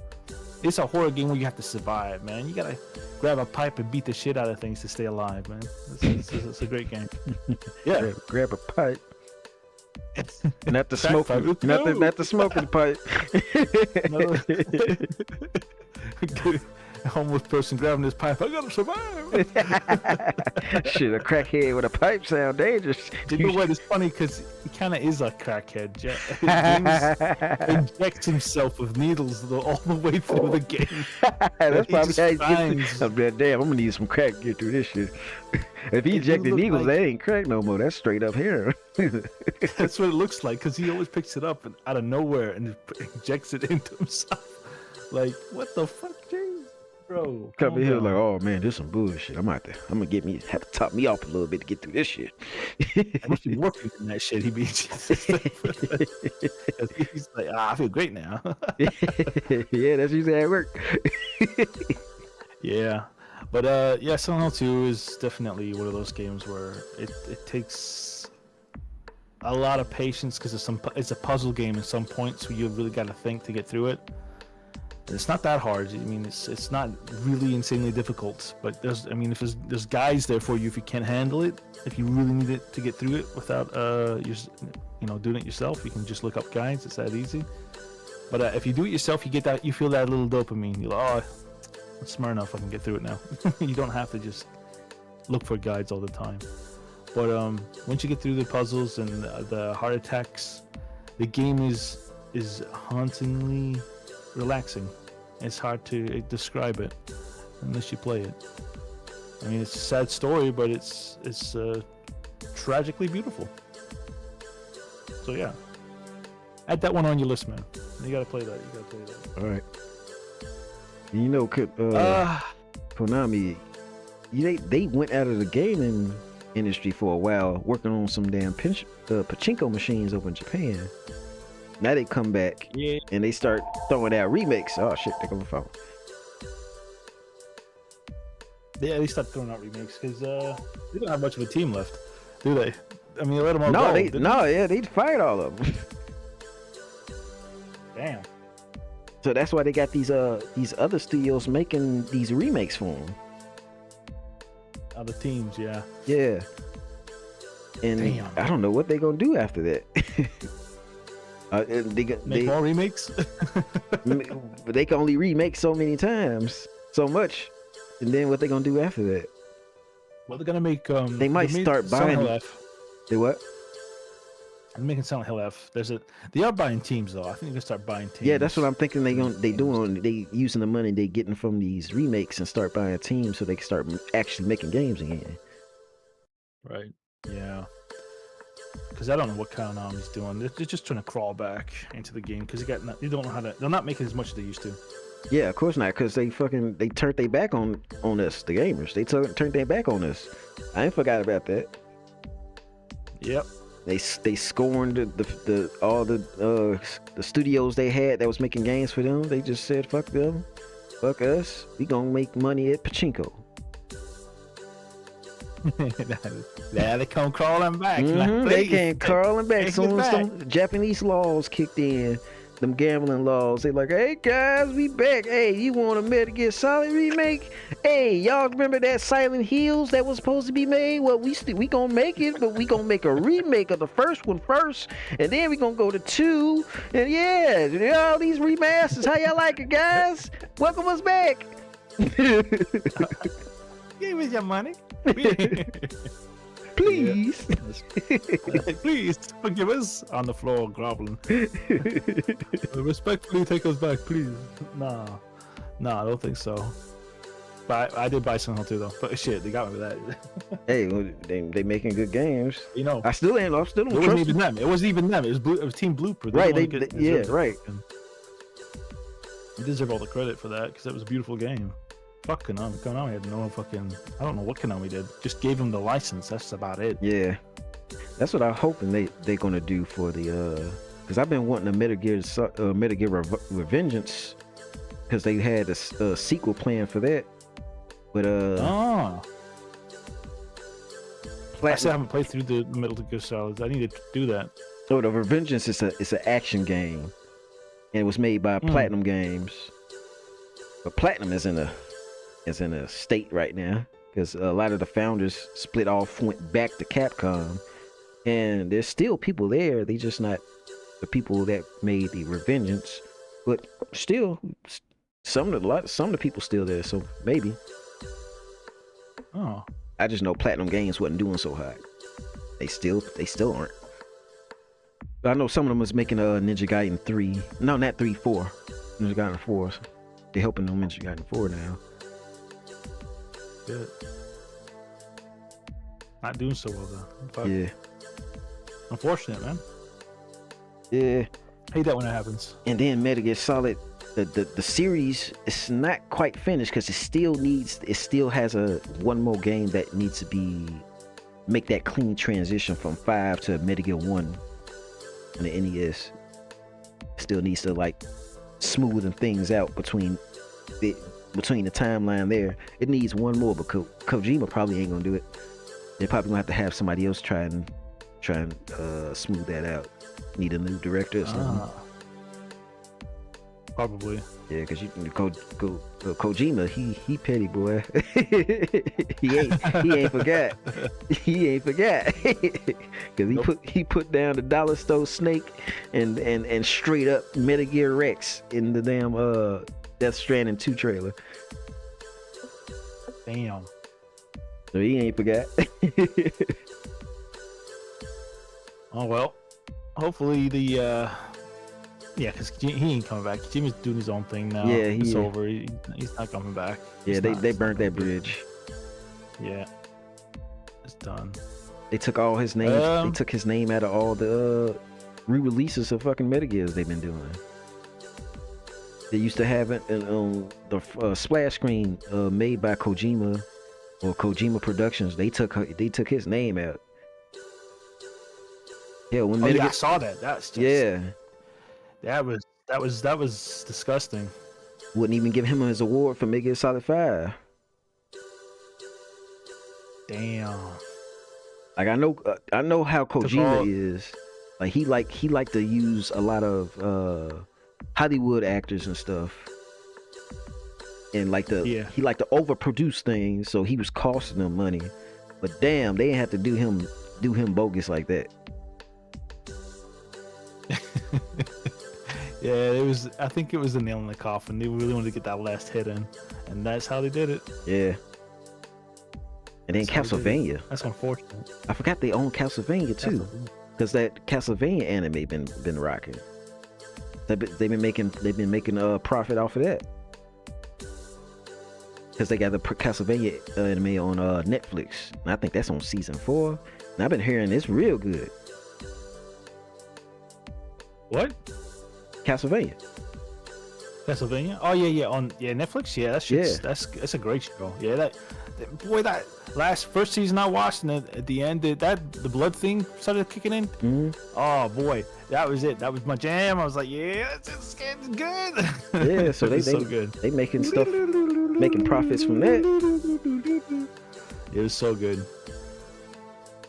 It's a horror game where you have to survive, man. You gotta grab a pipe and beat the shit out of things to stay alive, man. It's a great game. Yeah, grab a pipe. Not the smoke. Not the smoking pipe. A homeless person grabbing his pipe. I gotta survive. Shit, a crackhead with a pipe sound dangerous. You know what? It's funny because he kind of is a crackhead. Injects himself with needles all the way through the game. That's probably how he gets. I'm damn, I'm gonna need some crack to get through this shit. If he injected needles, that ain't crack no more. That's straight up heroin. That's what it looks like, because he always picks it up out of nowhere and injects it into himself. Like, what the fuck, James? Bro, come in here like, oh man, this some bullshit. I'm have to top me off a little bit to get through this shit. And if you're working in that shit, he's like, I feel great now. Yeah, that's usually how it works. Yeah, but yeah, Silent Hill 2 is definitely one of those games where it takes a lot of patience, because it's a puzzle game in some points where you really got to think to get through it. It's not that hard. I mean, it's not really insanely difficult, but there's guides there for you if you can't handle it. If you really need it to get through it without doing it yourself, you can just look up guides. It's that easy. But if you do it yourself, you feel that little dopamine. You're like, oh, I'm smart enough, I can get through it now. You don't have to just look for guides all the time. But once you get through the puzzles and the heart attacks, the game is hauntingly relaxing. It's hard to describe it unless you play it. I mean, it's a sad story, but it's tragically beautiful. So yeah, add that one on your list, man. You gotta play that. All right. You know, Konami they went out of the gaming industry for a while, working on some damn pachinko machines over in Japan. Now they come back and they start throwing out remakes. Oh shit, they go my phone. Yeah, they start throwing out remakes because they don't have much of a team left, do they? I mean, they let them all No, go. they fired all of them. Damn. So that's why they got these other studios making these remakes for them. Other teams, yeah. Yeah. And damn. I don't know what they're gonna do after that. Make more remakes? But they can only remake so many times, so much. And then what they gonna do after that? Well, they're gonna make they might start buying. They what? I'm making Silent Hill F. They are buying teams though. I think they're gonna start buying teams. Yeah, that's what I'm thinking. They using the money they getting from these remakes and start buying teams so they can start actually making games again. Right. Yeah. Because I don't know what Konami's doing. They're just trying to crawl back into the game because they don't know how to. They're not making as much as they used to. Yeah, of course not. Because they turned their back on us, the gamers. They turned their back on us. I ain't forgot about that. Yep. They scorned all the studios they had that was making games for them. They just said fuck them, fuck us. We gonna make money at pachinko. Yeah, they come crawling back. Mm-hmm, they came crawling back. Soon as some Japanese laws kicked in, them gambling laws, they like, hey guys, we back. Hey, you want a Metal Gear Solid remake? Hey, y'all remember that Silent Hills that was supposed to be made? Well, we gonna make it, but we gonna make a remake of the first one first, and then we gonna go to 2. And yeah, all these remasters. How y'all like it, guys? Welcome us back. Give us your money. Please. Please forgive us on the floor groveling. Respectfully take us back, please. Nah, I don't think so. But I did buy Silent Hill 2 though. But shit, they got me with that. Hey, well, they making good games. You know, I still don't trust them. It wasn't even them. It was Team Blooper. Right. Right. They deserve all the credit for that because that was a beautiful game. Fuck Konami. Konami had no fucking. I don't know what Konami did. Just gave them the license. That's about it. Yeah, that's what I'm hoping they're gonna do for the because I've been wanting a Metal Gear Revengeance because they had a sequel plan for that. But I still haven't played through the Metal Gear Solid. I need to do that. So the Revengeance is an action game, and it was made by Platinum Games. But Platinum is in a state right now because a lot of the founders split off, went back to Capcom, and there's still people there. They just not the people that made the Revengeance, but still some of the people still there. So maybe. Oh. I just know Platinum Games wasn't doing so hot. They still aren't. But I know some of them was making a Ninja Gaiden 3. No, not 3, 4. Ninja Gaiden 4. They're helping them Ninja Gaiden 4 now. Good. Not doing so well though. Yeah. Unfortunate, man. Yeah. Hate that when it happens. And then Metal Gear Solid, the series is not quite finished because it still has one more game that needs to make that clean transition from 5 to Metal Gear 1 on the NES. Still needs to like smoothen things out between the timeline there. It needs one more, but Kojima probably ain't gonna do it. They're probably gonna have to have somebody else try and smooth that out. Need a new director or something. Probably. Yeah, because Kojima, he petty boy. he ain't forgot. He ain't forgot. Because he put down the Dollar Store Snake and straight up Metal Gear Rex in the damn Death Stranding 2 trailer. Damn. So he ain't forgot. Oh well. Hopefully the because he ain't coming back. Jimmy's doing his own thing now. Yeah, it's over. He's not coming back. Yeah, they burnt that bridge. Yeah, it's done. They took all his name. They took his name out of all the re-releases of fucking Metal Gears they've been doing. They used to have it on the splash screen made by Kojima, Or Kojima Productions, they took his name out. Yeah, when I saw that. That's just, yeah, that was disgusting. wouldn't even give him his award for Metal Gear Solid 5. Damn. Like I know how Kojima is. Like he like to use a lot of Hollywood actors and stuff. And he like to overproduce things, so he was costing them money. But damn, they had to do him bogus like that. Yeah, it was. I think it was the nail in the coffin. They really wanted to get that last hit in, and that's how they did it. Yeah. And then Castlevania. That's unfortunate. I forgot they own Castlevania too, because that Castlevania anime been rocking. They've been making a profit off of that. Because they got the Castlevania anime on Netflix, and I think that's on season 4. And I've been hearing it's real good. What? Castlevania. Oh yeah, on Netflix. Yeah, that's a great show. Yeah, that first season I watched, and at the end the blood thing started kicking in. Mm-hmm. Oh boy, that was it. That was my jam. I was like, yeah, it's good. Yeah, so they so good. They making profits from that. It was so good.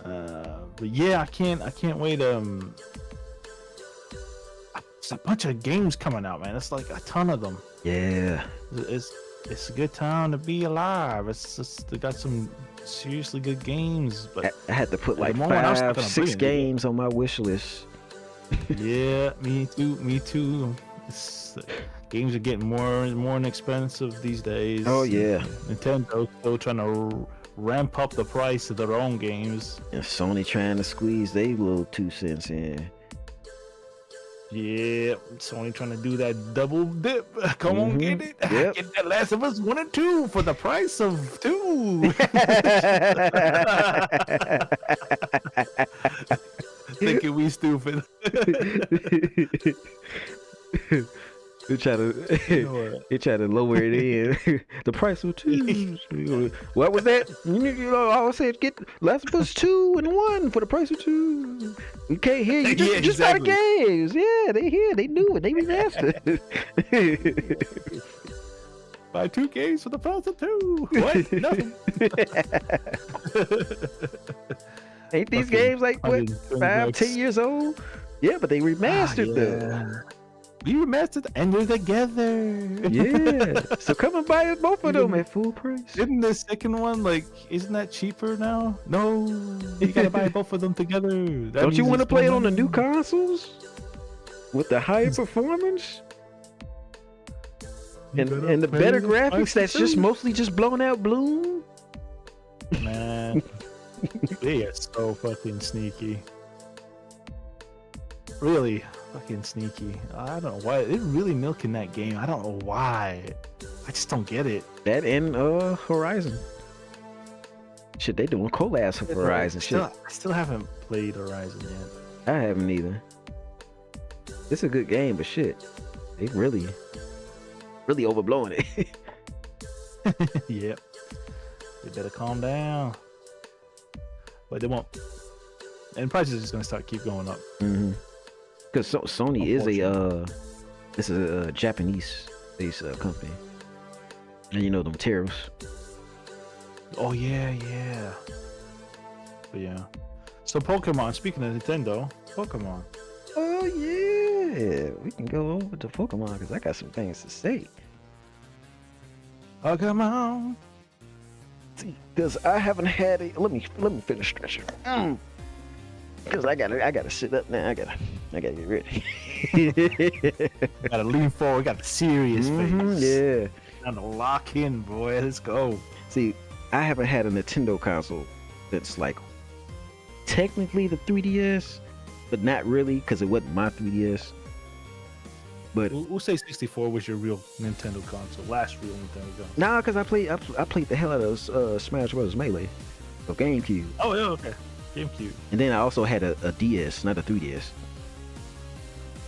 But yeah, I can't wait. It's a bunch of games coming out, man. It's like a ton of them. Yeah. It's a good time to be alive. It's just, they got some seriously good games. But I had to put like 5, 6 games on my wish list. Yeah, me too. Games are getting more and more inexpensive these days. Oh yeah. Nintendo's still trying to ramp up the price of their own games. And Sony trying to squeeze their little 2 cents in. Yeah, Sony trying to do that double dip. Come on, get it. Yep. Get that Last of Us 1 and 2 for the price of 2. Thinking we stupid. They try to lower it in. The price of 2. What was that? You know, I always said get Last of Us 2 and 1 for the price of 2. We can't hear you. Just out of games. Yeah, they hear. They knew it. They remastered. Buy 2 games for the price of 2. What? Nothing. Ain't these games like what 5, 10 years old? Yeah, but they remastered them. We remastered and they're together. Yeah. So come and buy both of them at full price. Isn't the second one isn't that cheaper now? No, you gotta buy both of them together. Don't you want to play it on the new consoles with the higher performance and the better graphics? That's just mostly just blown out bloom. Man, they are so fucking sneaky. Really fucking sneaky. I don't know why they're really milking that game. I don't know why. I just don't get it. That and Horizon. Shit, they doing collabs with Horizon. I still haven't played Horizon yet. I haven't either. It's a good game, but shit, they really overblowing it. Yep. They better calm down. But they won't. And prices are just gonna keep going up. Mm-hmm. Because Sony is a Japanese-based company, and you know them tariffs. Oh yeah. But yeah. So Pokemon. Speaking of Nintendo, Pokemon. Oh yeah, we can go over to Pokemon because I got some things to say. Pokemon. See, because I haven't had it. Let me finish stretching. Because I gotta sit up now. I gotta get ready. Gotta lean forward. Got the serious face. Yeah. Time to lock in, boy. Let's go. See, I haven't had a Nintendo console that's like technically the 3DS, but not really because it wasn't my 3DS. But we'll say 64 was your real Nintendo console, last real Nintendo console. Nah, because I played the hell out of Smash Bros. Melee, of GameCube. Oh yeah, okay. GameCube. And then I also had a DS, not a 3DS.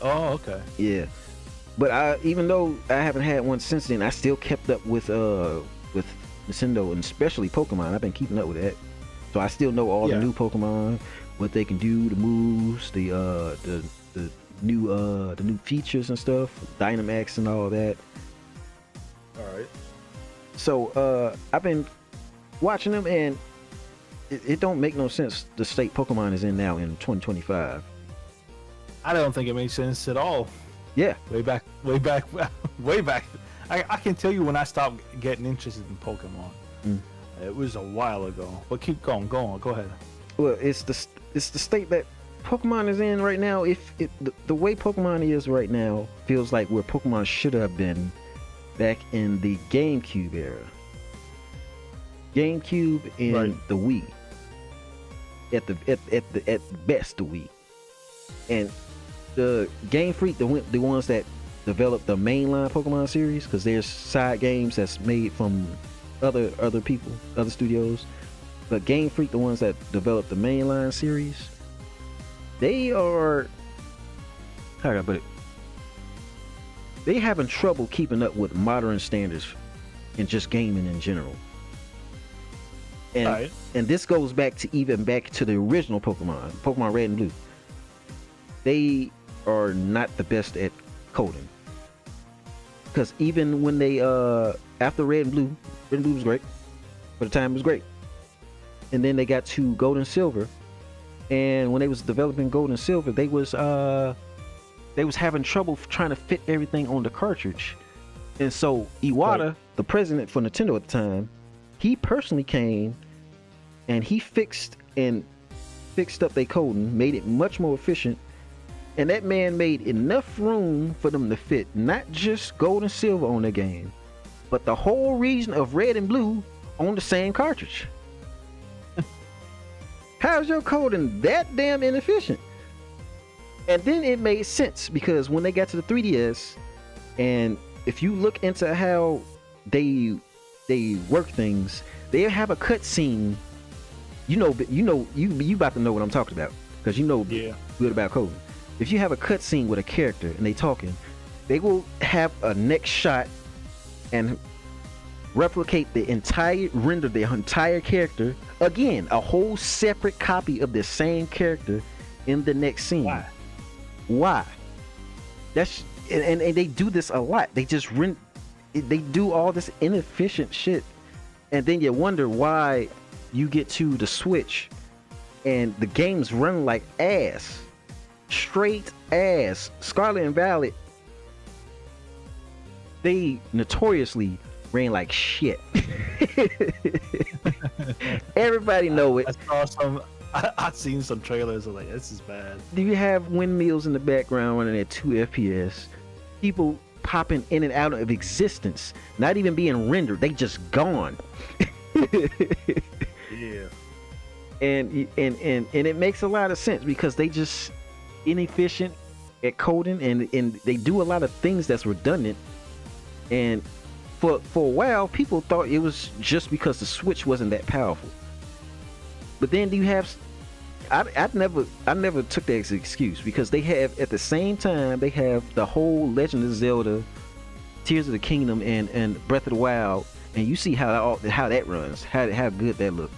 Oh, okay. Yeah, but even though I haven't had one since then, I still kept up with Nintendo, and especially Pokemon. I've been keeping up with that, so I still know all the new Pokemon, what they can do, the moves, the new features and stuff, Dynamax and all that. All right. So I've been watching them, and it don't make no sense the state Pokemon is in now in 2025. I don't think it makes sense at all. Yeah. Way back. I can tell you when I stopped getting interested in Pokemon. It was a while ago. But keep going. Go ahead. Well, it's the state that Pokemon is in right now. The way Pokemon is right now feels like where Pokemon should have been back in the GameCube era. GameCube and the Wii. At best, the Wii. And the Game Freak, the ones that developed the mainline Pokemon series, because there's side games that's made from other people, other studios. But Game Freak, the ones that developed the mainline series, they are, how can I put it? They having trouble keeping up with modern standards and just gaming in general. And this goes back to the original Pokemon Red and Blue. They are not the best at coding. Because even when they after Red and Blue was great. For the time it was great. And then they got to Gold and Silver. And when they was developing Gold and Silver, they was having trouble trying to fit everything on the cartridge. And so Iwata, the president for Nintendo at the time, he personally came and he fixed up their coding, made it much more efficient. And that man made enough room for them to fit not just Gold and Silver on their game, but the whole region of Red and Blue on the same cartridge. How's your coding that damn inefficient? And then it made sense, because when they got to the 3DS, and if you look into how they work things, they have a cutscene. You about to know what I'm talking about, because you know good about coding. If you have a cutscene with a character and they talking, they will have a next shot and replicate render the entire character again, a whole separate copy of the same character in the next scene. Why? That's and they do this a lot. They just they do all this inefficient shit, and then you wonder why you get to the Switch and the games run like ass. Straight ass. Scarlet and Violet, they notoriously ran like shit. Everybody know it. I've seen some trailers of like, this is bad. Do you have windmills in the background running at 2 FPS? People popping in and out of existence, not even being rendered, they just gone. Yeah. And it makes a lot of sense, because they just inefficient at coding, and they do a lot of things that's redundant. And for a while, people thought it was just because the Switch wasn't that powerful. But then do you have? I never took that as an excuse, because they have, at the same time, they have the whole Legend of Zelda, Tears of the Kingdom, and Breath of the Wild, and you see how that runs, how good that look.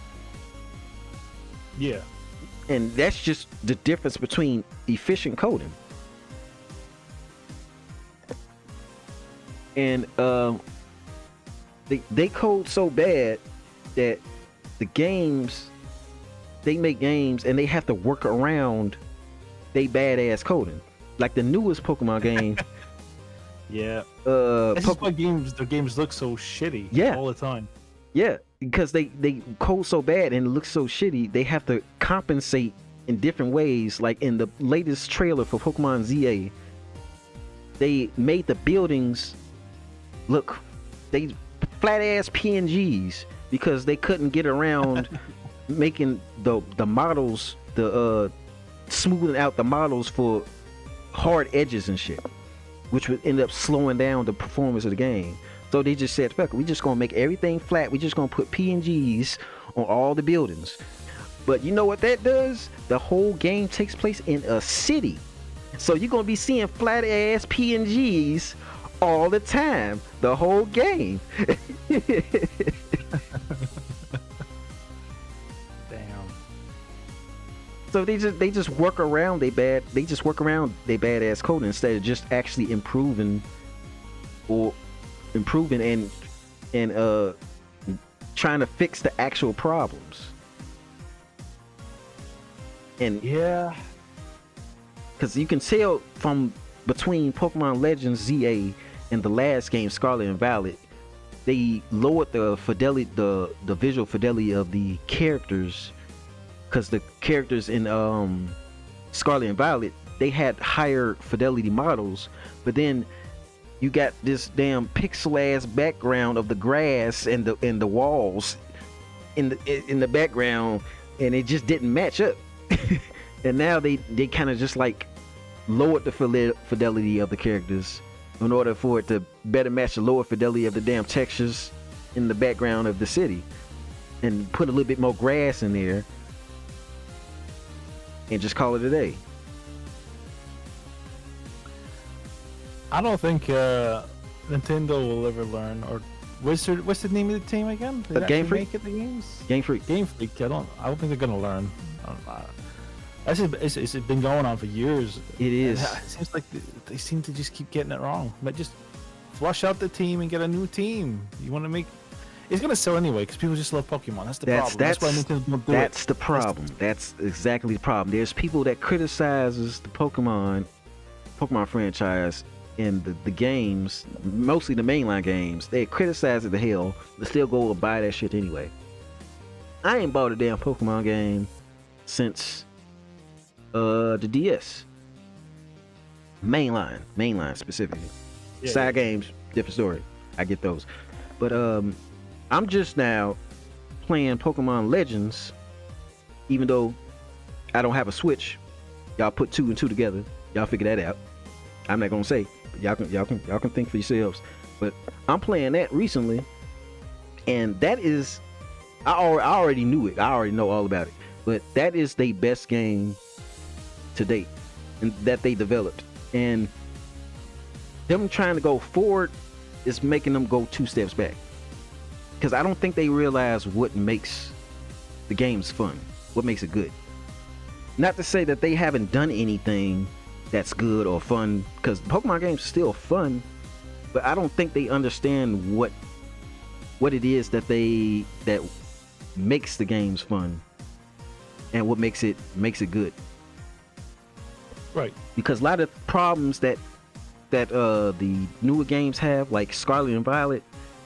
Yeah. And that's just the difference between efficient coding. And they code so bad that they make games and they have to work around they badass coding. Like the newest Pokemon game. Yeah. That's just why the games look so shitty all the time. Yeah, because they code so bad and it looks so shitty, they have to compensate in different ways. Like in the latest trailer for Pokemon ZA, they made the buildings look flat ass PNGs because they couldn't get around making the models, smoothing out the models for hard edges and shit, which would end up slowing down the performance of the game. So they just said, fuck it, we just gonna make everything flat. We just gonna put PNGs on all the buildings. But you know what that does? The whole game takes place in a city. So you're gonna be seeing flat ass PNGs all the time, the whole game. So they just work around they just work around their badass code instead of just actually improving and trying to fix the actual problems. And Yeah. because you can tell from between Pokemon Legends ZA and the last game Scarlet and Violet, they lowered the fidelity, the visual fidelity of the characters, because the characters in Scarlet and Violet, they had higher fidelity models, but then you got this damn pixel ass background of the grass and the walls in the background, and it just didn't match up. And now they kind of just like lowered the fidelity of the characters in order for it to better match the lower fidelity of the damn textures in the background of the city, and put a little bit more grass in there and just call it a day. I don't think Nintendo will ever learn. Or what's the name of the team again? Game Freak. Make it the games. Game Freak. Game Freak. I don't think they're gonna learn. It's been going on for years. It is. And it seems like they seem to just keep getting it wrong. But just flush out the team and get a new team. You want to make. It's gonna sell anyway because people just love Pokemon. That's the problem. That's why Nintendo don't do That's it. the problem. That's exactly the problem. There's people that criticizes the Pokemon franchise and the games, mostly the mainline games. They criticize it to hell, but still go and buy that shit anyway. I ain't bought a damn Pokemon game since the DS. Mainline specifically. Side games, different story. I get those. But I'm just now playing Pokemon Legends, even though I don't have a Switch. Y'all put 2 and 2 together. Y'all figure that out. I'm not gonna say. Y'all can think for yourselves. But I'm playing that recently, and that is, I already knew it. I already know all about it. But that is the best game to date, and that they developed. And them trying to go forward is making them go 2 steps back. Because I don't think they realize what makes the games fun, what makes it good. Not to say that they haven't done anything that's good or fun, because Pokemon games are still fun, but I don't think they understand what it is that makes the games fun and what makes it good. Right. Because a lot of problems that the newer games have, like Scarlet and Violet,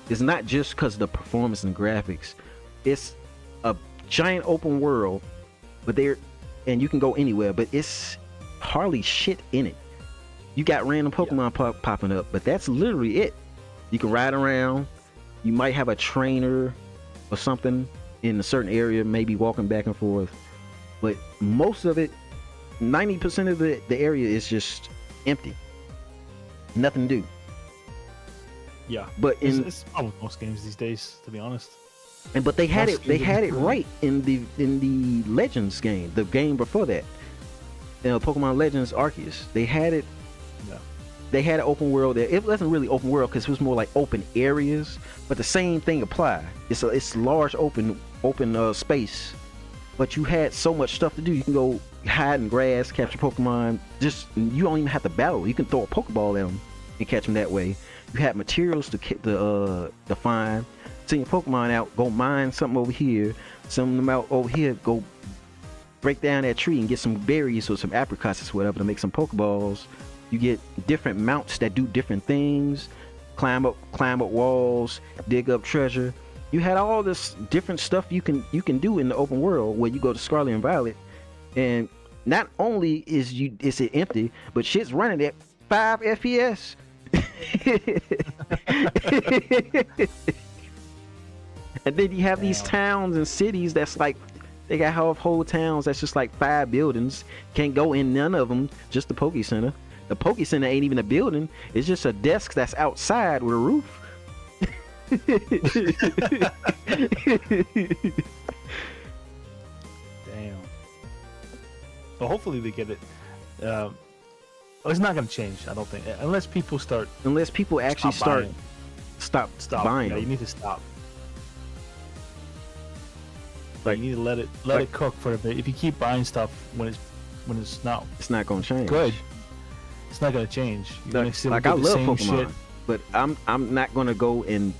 is not just because of the performance and graphics. It's a giant open world, and you can go anywhere, but it's hardly shit in it. You got random Pokemon popping up, but that's literally it. You can ride around. You might have a trainer or something in a certain area, maybe walking back and forth. But most of it, 90% of the area is just empty. Nothing to do. Yeah. But it's almost most games these days, to be honest. But they had it right in the Legends game, the game before that. Pokemon Legends Arceus. They had it. Yeah. They had an open world there. It wasn't really open world because it was more like open areas, but the same thing applied. It's large open space, but you had so much stuff to do. You can go hide in grass, capture Pokemon. You don't even have to battle. You can throw a Pokeball at them and catch them that way. You had materials to find. Send your Pokemon out. Go mine something over here. Send them out over here. Go break down that tree and get some berries or some apricots or whatever to make some Pokeballs. You get different mounts that do different things. Climb up walls, dig up treasure. You had all this different stuff you can do in the open world where you go to Scarlet and Violet, and not only is it empty, but shit's running at 5 FPS. And then you have these towns and cities that's like, they got whole towns that's just like 5 buildings. Can't go in none of them, just the Poke Center. The Poke Center ain't even a building. It's just a desk that's outside with a roof. Damn. Well, hopefully they get it. It's not going to change, I don't think. Unless people actually stop buying Yeah, them. you need to stop. Like, you need to let it cook for a bit. If you keep buying stuff when it's not gonna change. good, it's not gonna change. You're gonna still like do I the love same Pokemon, shit. but I'm not gonna go and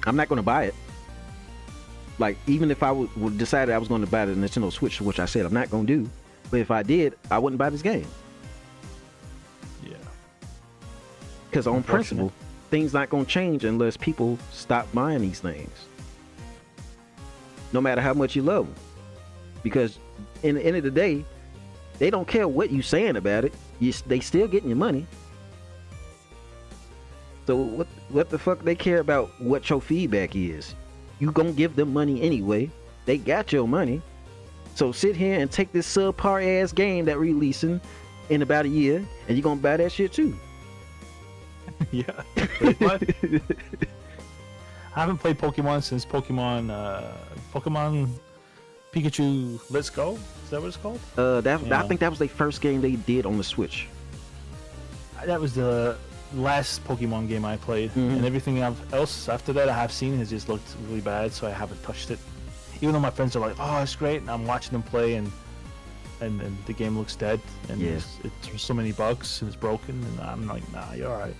I'm not gonna buy it. Like, even if I would decided I was going to buy the Nintendo Switch, which I said I'm not gonna do, but if I did, I wouldn't buy this game. Yeah. Because on principle, things not gonna change unless people stop buying these things. No matter how much you love them, because in the end of the day, they don't care what you saying about it. They still getting your money. So what the fuck they care about what your feedback is? You gonna give them money anyway. They got your money. So sit here and take this subpar ass game that releasing in about a year, and you gonna buy that shit too. Yeah. I haven't played Pokemon since Pokemon Pikachu Let's Go. Is that what it's called? I think that was their first game they did on the Switch. That was the last Pokemon game I played, and everything else after that I have seen has just looked really bad, so I haven't touched it. Even though my friends are like, "Oh, it's great," and I'm watching them play, and the game looks dead, and there's so many bugs, and it's broken, and I'm like, "Nah, you're alright.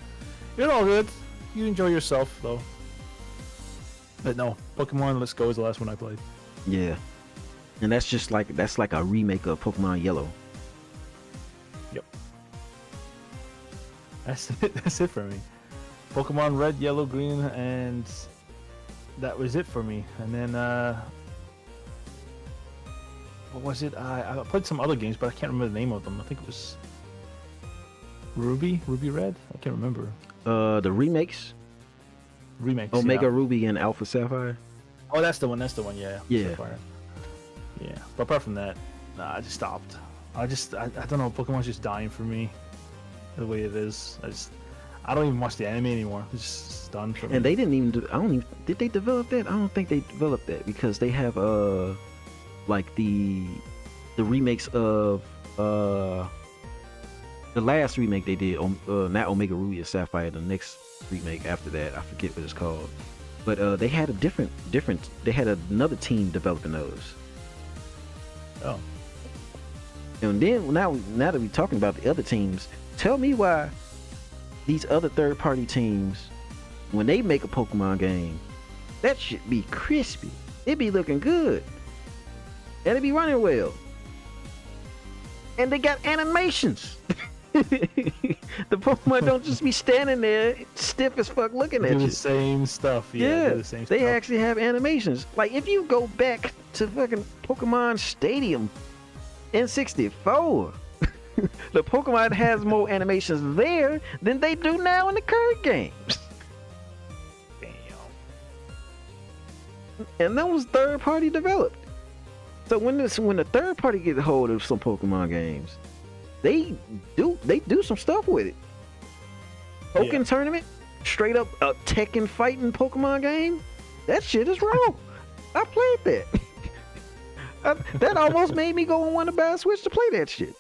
You're all good. You enjoy yourself, though." But no, Pokemon Let's Go is the last one I played. Yeah, and that's like a remake of Pokemon Yellow. Yep. That's it. That's it for me. Pokemon Red, Yellow, Green, and that was it for me. And then what was it? I played some other games, but I can't remember the name of them. I think it was Ruby Red. I can't remember. The remakes. Omega Ruby and Alpha Sapphire. Oh, that's the one. Yeah. Yeah. Sapphire. Yeah. But apart from that, nah, I just stopped. I don't know. Pokemon's just dying for me. The way it is, I don't even watch the anime anymore. It's done for me. And they didn't even. Did they develop that? I don't think they developed that, because they have like the remakes of the last remake they did on not Omega Ruby and Sapphire. The next remake after that, I forget what it's called. But they had a different. They had another team developing those. Oh. And then now that we're talking about the other teams. Tell me why these other third-party teams, when they make a Pokemon game, that should be crispy. It be looking good. And it be running well. And they got animations. The Pokemon don't just be standing there stiff as fuck looking at you. The same stuff. Yeah, the same they stuff. actually have animations. Like, if you go back to fucking Pokemon Stadium N64, the Pokemon has more animations there than they do now in the current games. Damn. And that was third party developed. So when the third party get a hold of some Pokemon games, they do some stuff with it. Pokken Tournament, straight up a Tekken fighting Pokemon game. That shit is wrong. I played that. That almost made me go and want to buy a Switch to play that shit.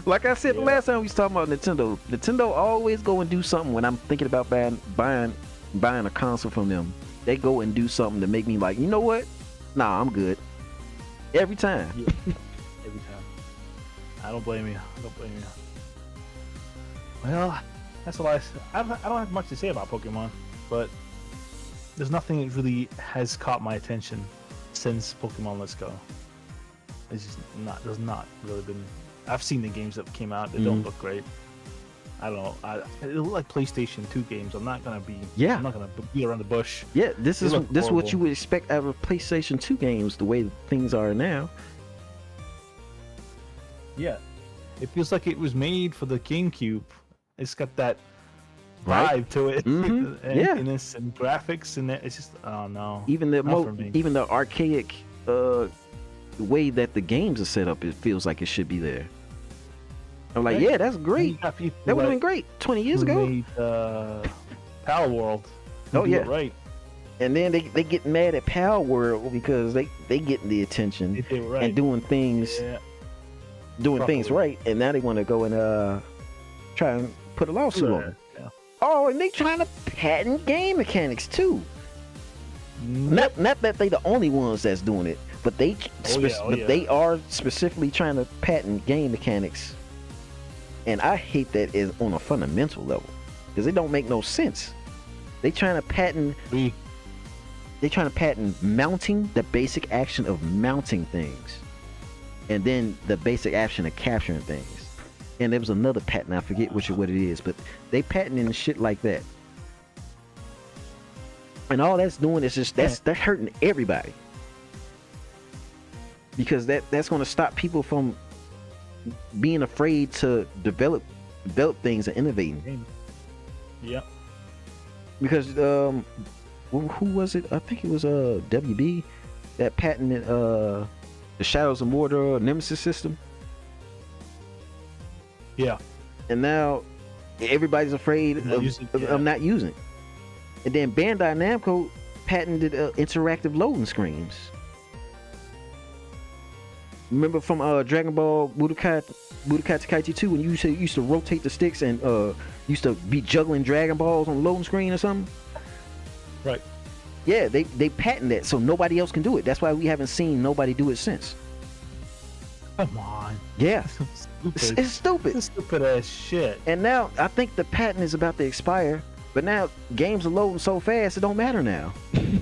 Like I said the last time we was talking about Nintendo always go and do something when I'm thinking about buying a console from them. They go and do something to make me like, you know what? Nah, I'm good. Every time. Yeah. Every time. I don't blame you. Well, that's all I don't have much to say about Pokemon, but there's nothing that really has caught my attention since Pokemon Let's Go. It's just there's not really been. I've seen the games that came out. They don't look great. I don't know. It look like PlayStation 2 games. I'm not gonna be beat around the bush. Yeah, this is what you would expect out of PlayStation 2 games, the way things are now. Yeah, it feels like it was made for the GameCube. It's got that vibe to it, and graphics, and it's just, oh no. Even the archaic way that the games are set up, it feels like it should be there. I'm like, yeah, that's great. That would have been great 20 years ago. Made, Pal World. Oh yeah, right. And then they get mad at Pal World because they getting the attention and doing things, right, and now they want to go and try and put a lawsuit on. Yeah. Oh, and they trying to patent game mechanics too. Not that they the only ones that's doing it, but they are specifically trying to patent game mechanics, and I hate that is on a fundamental level because it don't make no sense. They trying to patent. They trying to patent mounting, the basic action of mounting things, and then the basic action of capturing things. And there was another patent, I forget what it is, but they patenting shit like that. And all that's doing is just that's hurting everybody. Because that's going to stop people from being afraid to develop things and innovating. Yeah. Because who was it? I think it was WB that patented the Shadows of Mordor Nemesis system. Yeah. And now everybody's afraid of not using it. And then Bandai Namco patented interactive loading screens. Remember from Dragon Ball Budokai Tenkaichi 2 when you used to rotate the sticks and used to be juggling Dragon Balls on the loading screen or something? Right. Yeah, they patented that so nobody else can do it. That's why we haven't seen nobody do it since. Come on. Yeah. Stupid. It's stupid. It's stupid ass shit. And now I think the patent is about to expire, but now games are loading so fast it don't matter now. It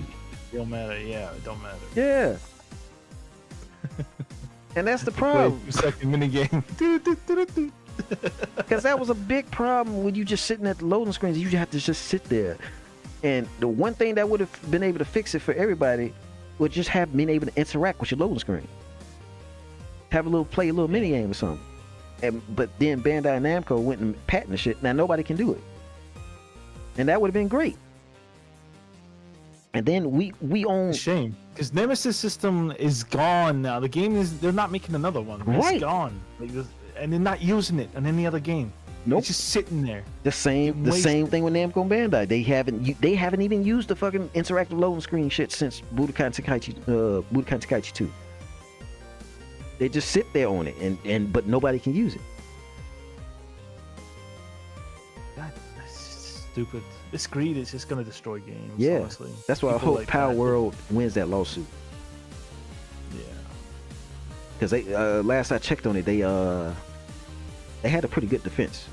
don't matter. Yeah, it don't matter. Yeah. And that's the problem. 2-second mini game. Because that was a big problem when you just sitting at the loading screens. You have to just sit there. And the one thing that would have been able to fix it for everybody would just have been able to interact with your loading screen. Have play a little mini game or something. But then Bandai Namco went and patented shit. Now nobody can do it. And that would have been great. And then we own. Shame, because Nemesis system is gone now. The game they're not making another one. It's gone, and they're not using it on any other game. Nope. It's just sitting there. The same thing with Namco and Bandai. They haven't even used the fucking interactive loading screen shit since Budokai Tenkaichi 2. They just sit there on it, but nobody can use it. That's stupid. This greed is just gonna destroy games. Yeah, honestly. That's why I hope Power World wins that lawsuit. Yeah. Because they last I checked on it, they had a pretty good defense.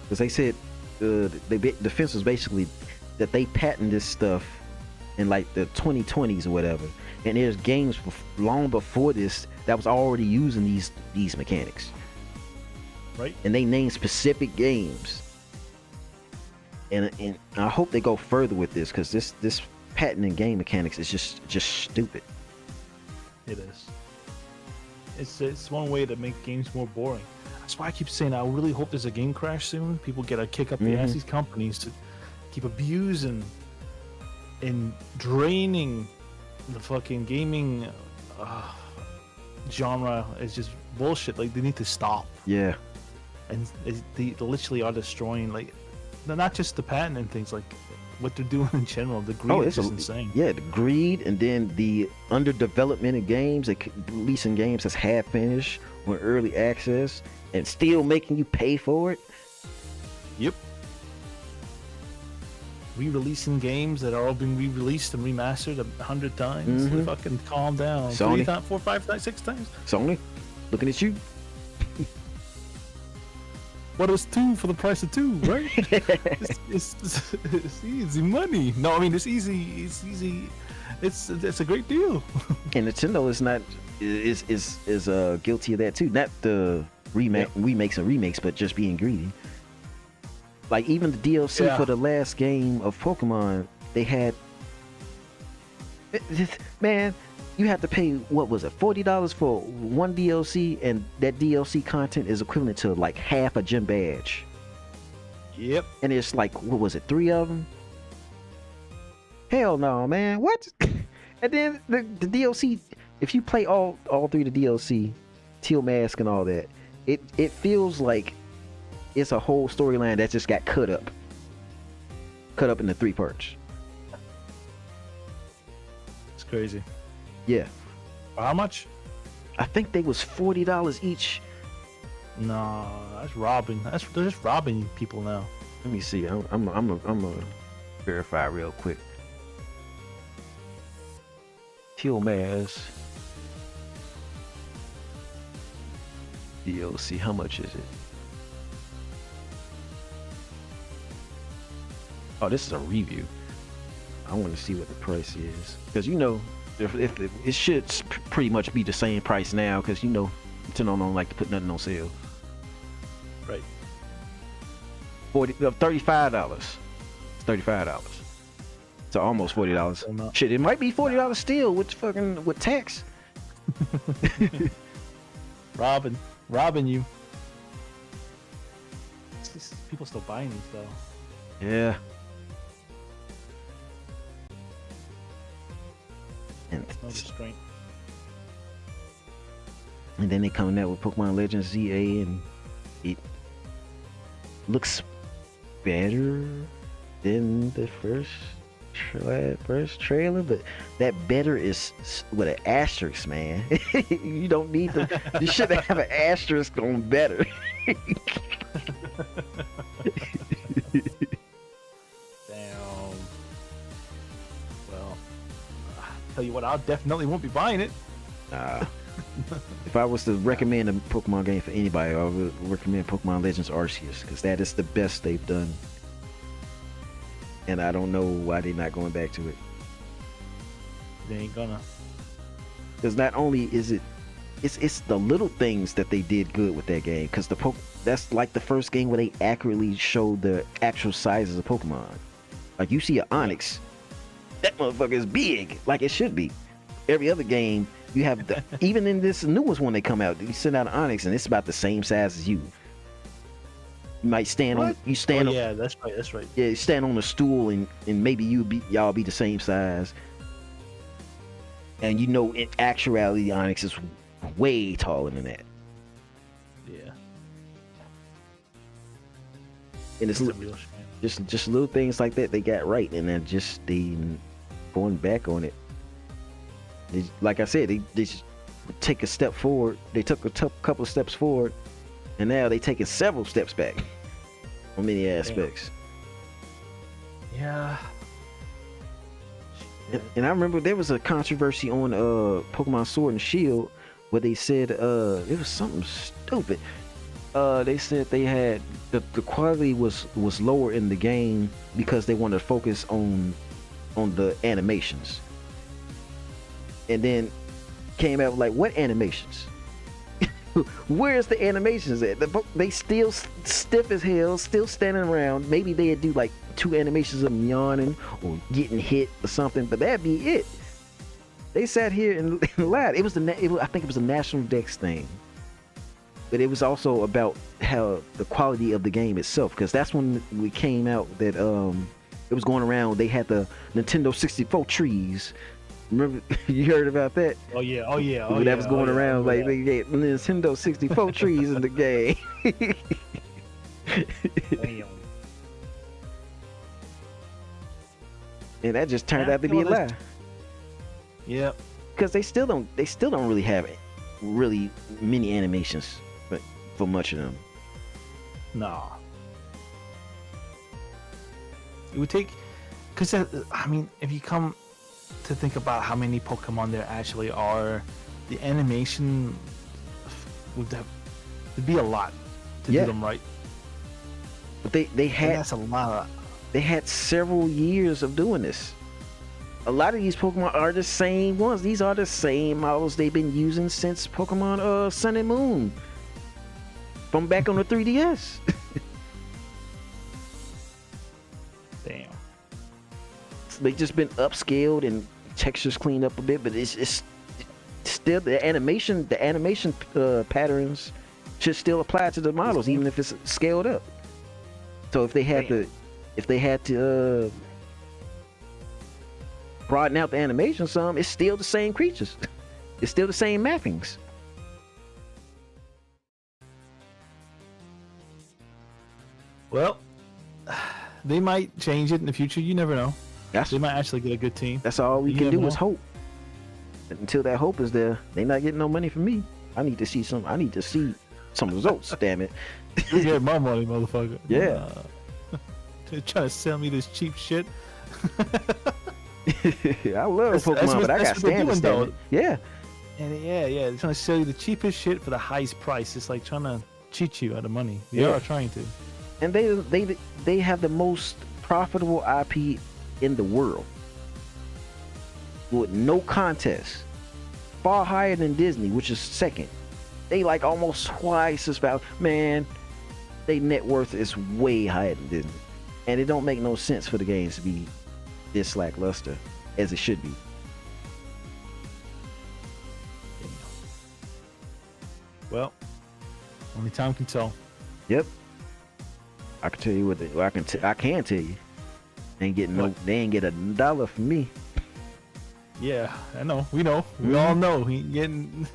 Because they said the defense was basically that they patented this stuff in like the 2020s or whatever, and there's games long before this that was already using these mechanics. Right. And they named specific games. And I hope they go further with this because this patenting game mechanics is just stupid. It is. It's one way to make games more boring. That's why I keep saying I really hope there's a game crash soon. People get a kick up the ass these companies to keep abusing and draining the fucking gaming genre. Is just bullshit. Like they need to stop. Yeah. And they literally are destroying not just the patent and things, like what they're doing in general. The greed is just insane. Yeah, the greed, and then the underdevelopment of games, like releasing games that's half finished or early access and still making you pay for it. Yep. Re-releasing games that are all being re-released and remastered 100 times. Fucking calm down. Sony. 3 times, 4, 5 times, 6 times. Sony, looking at you. What is 2 for the price of 2, right? it's easy money. No, I mean it's easy. It's easy. It's a great deal. And Nintendo is guilty of that too. Not the remakes and remakes, but just being greedy. Like even the DLC for the last game of Pokemon, they had. Man, you have to pay, what was it, $40 for one DLC, and that DLC content is equivalent to like half a gym badge. Yep. And it's like, what was it, 3 of them? Hell no, man. What? And then the DLC, if you play all 3 of the DLC, Teal Mask and all that, it feels like it's a whole storyline that just got cut up into 3 parts. It's crazy. Yeah. How much? I think they was $40 each. No, that's robbing. They're just robbing people now. Let me see. I'm gonna verify real quick. Kill Mass. DLC, how much is it? Oh, this is a review. I want to see what the price is, because you know, if it should pretty much be the same price now, because you know, Nintendo don't like to put nothing on sale. Right. $35. It's $35. So almost $40. Shit, it might be $40 still with tax. Robbing you. People still buying these though. Yeah. And, no restraint. And then they coming out with Pokemon Legends ZA, and it looks better than the first trailer, but that better is with an asterisk, man. You don't need to. You shouldn't have an asterisk on better. Damn. Well, tell you what, I definitely won't be buying it. If I was to recommend a Pokemon game for anybody, I would recommend Pokemon Legends Arceus, because that is the best they've done. And I don't know why they're not going back to it. They ain't gonna. Because not only is it's the little things that they did good with that game. Because that's like the first game where they accurately showed the actual sizes of Pokemon. Like you see an Onix, that motherfucker is big, like it should be. Every other game, you have even in this newest one they come out, you send out an Onix and it's about the same size as you. You might stand on. You stand. Oh, yeah, that's right. That's right. Yeah, you stand on a stool and maybe y'all be the same size. And you know, in actuality, Onix is way taller than that. Yeah. And it's a real shame. just little things like that they got right, and then just they going back on it. Like I said, they just take a step forward. They took a couple of steps forward, and now they taking several steps back on many aspects. Yeah. And I remember there was a controversy on Pokemon Sword and Shield where they said it was something stupid. They said they had the quality was lower in the game because they wanted to focus on the animations. And then came out with like, what animations? Where's the animations at? They still stiff as hell, still standing around. Maybe they'd do like 2 animations of them yawning or getting hit or something, but that'd be it. They sat here and lied. I think it was a National Dex thing, but it was also about how the quality of the game itself, because that's when we came out that it was going around. They had the Nintendo 64 trees. Remember, you heard about that? Oh yeah. That was going around like they get Nintendo 64 trees in the game. Damn. And that just turned out to be a lie. Yeah. Because they still don't really have really many animations, but for much of them. Nah. It would take, because I mean, if you come to think about how many Pokemon there actually are, the animation would have to be a lot to do them right. But they had, that's a lot. They had several years of doing this. A lot of these Pokemon are the same ones. These are the same models they've been using since Pokemon Sun and Moon, from back on the 3DS. Damn. They just been upscaled and textures cleaned up a bit, but it's still the animation patterns should still apply to the models, even if it's scaled up. So if they had to broaden out the animation some, it's still the same creatures. It's still the same mappings. Well, they might change it in the future. You never know. They might actually get a good team. That's all we can do is hope. Until that hope is there, they not getting no money from me. I need to see some results. Damn it! You get my money, motherfucker. Yeah. They're trying to sell me this cheap shit. I love That's- Pokemon, that's what- but I got that's what they're standards. doing, Standard. Yeah, And yeah, they're trying to sell you the cheapest shit for the highest price. It's like trying to cheat you out of money. They Yeah. are trying to. and they have the most profitable IP in the world with no contest, far higher than Disney, which is second. They like almost twice as valuable. Man, they net worth is way higher than Disney, and it don't make no sense for the games to be this lackluster as it should be. Well, only time can tell. Yep. I can tell you what I can tell you. They ain't getting What? they ain't get $1 from me. Yeah, I know. We know. We Mhm. all know. He ain't getting.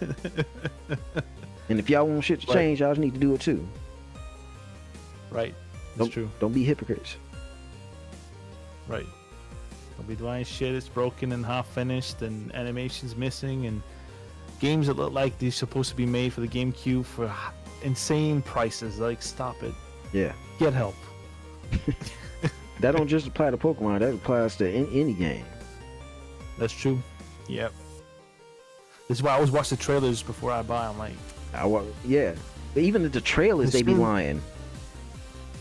And if y'all want shit to Right. change, y'all just need to do it too. Right. That's Don't, true. Don't be hypocrites. Right. Don't be doing shit. It's broken and half finished, and animations missing, and games that look like they're supposed to be made for the GameCube for insane prices. Like, stop it. Yeah. Get help. That don't just apply to Pokemon. That applies to any game. That's true. Yep. This is why I always watch the trailers before I buy. I'm like, Yeah. But even the trailers, they be It's- lying.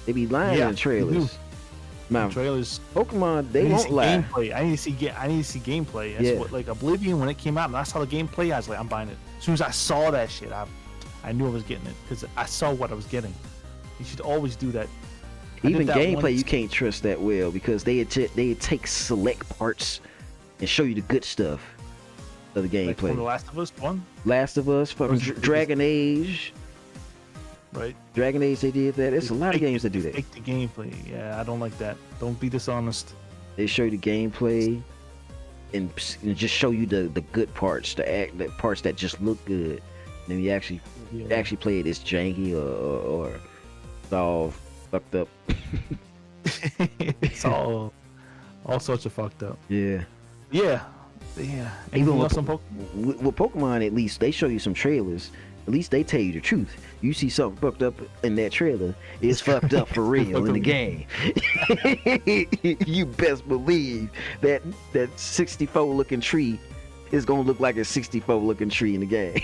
They be lying Yeah, in the they trailers. do. Now, trailers. Pokemon, I they need to won't see lie. gameplay. I need to see gameplay. That's Yeah. what, like Oblivion, when it came out and I saw the gameplay, I was like, I'm buying it. As soon as I saw that shit, I knew I was getting it because I saw what I was getting. You should always do that. I did Even that gameplay, once. you can't trust that well because they take select parts and show you the good stuff of the Like from The gameplay. Last of Us one, Last of Us, fucking Or is it- Dragon Age. right? Dragon Age, they did that. There's a lot of games that do that. Fake the gameplay. Yeah, I don't like that. Don't be dishonest. They show you the gameplay and just show you the good parts, the parts that just look good. And then you actually Yeah. play it, it's janky or it's all fucked up. It's all sorts of fucked up. Yeah. Yeah. Anything else on Pokemon? With Pokemon, at least they show you some trailers. At least they tell you the truth. You see something fucked up in that trailer, it's fucked up for real in the game. You best believe that 64 looking tree is gonna look like a 64 looking tree in the game.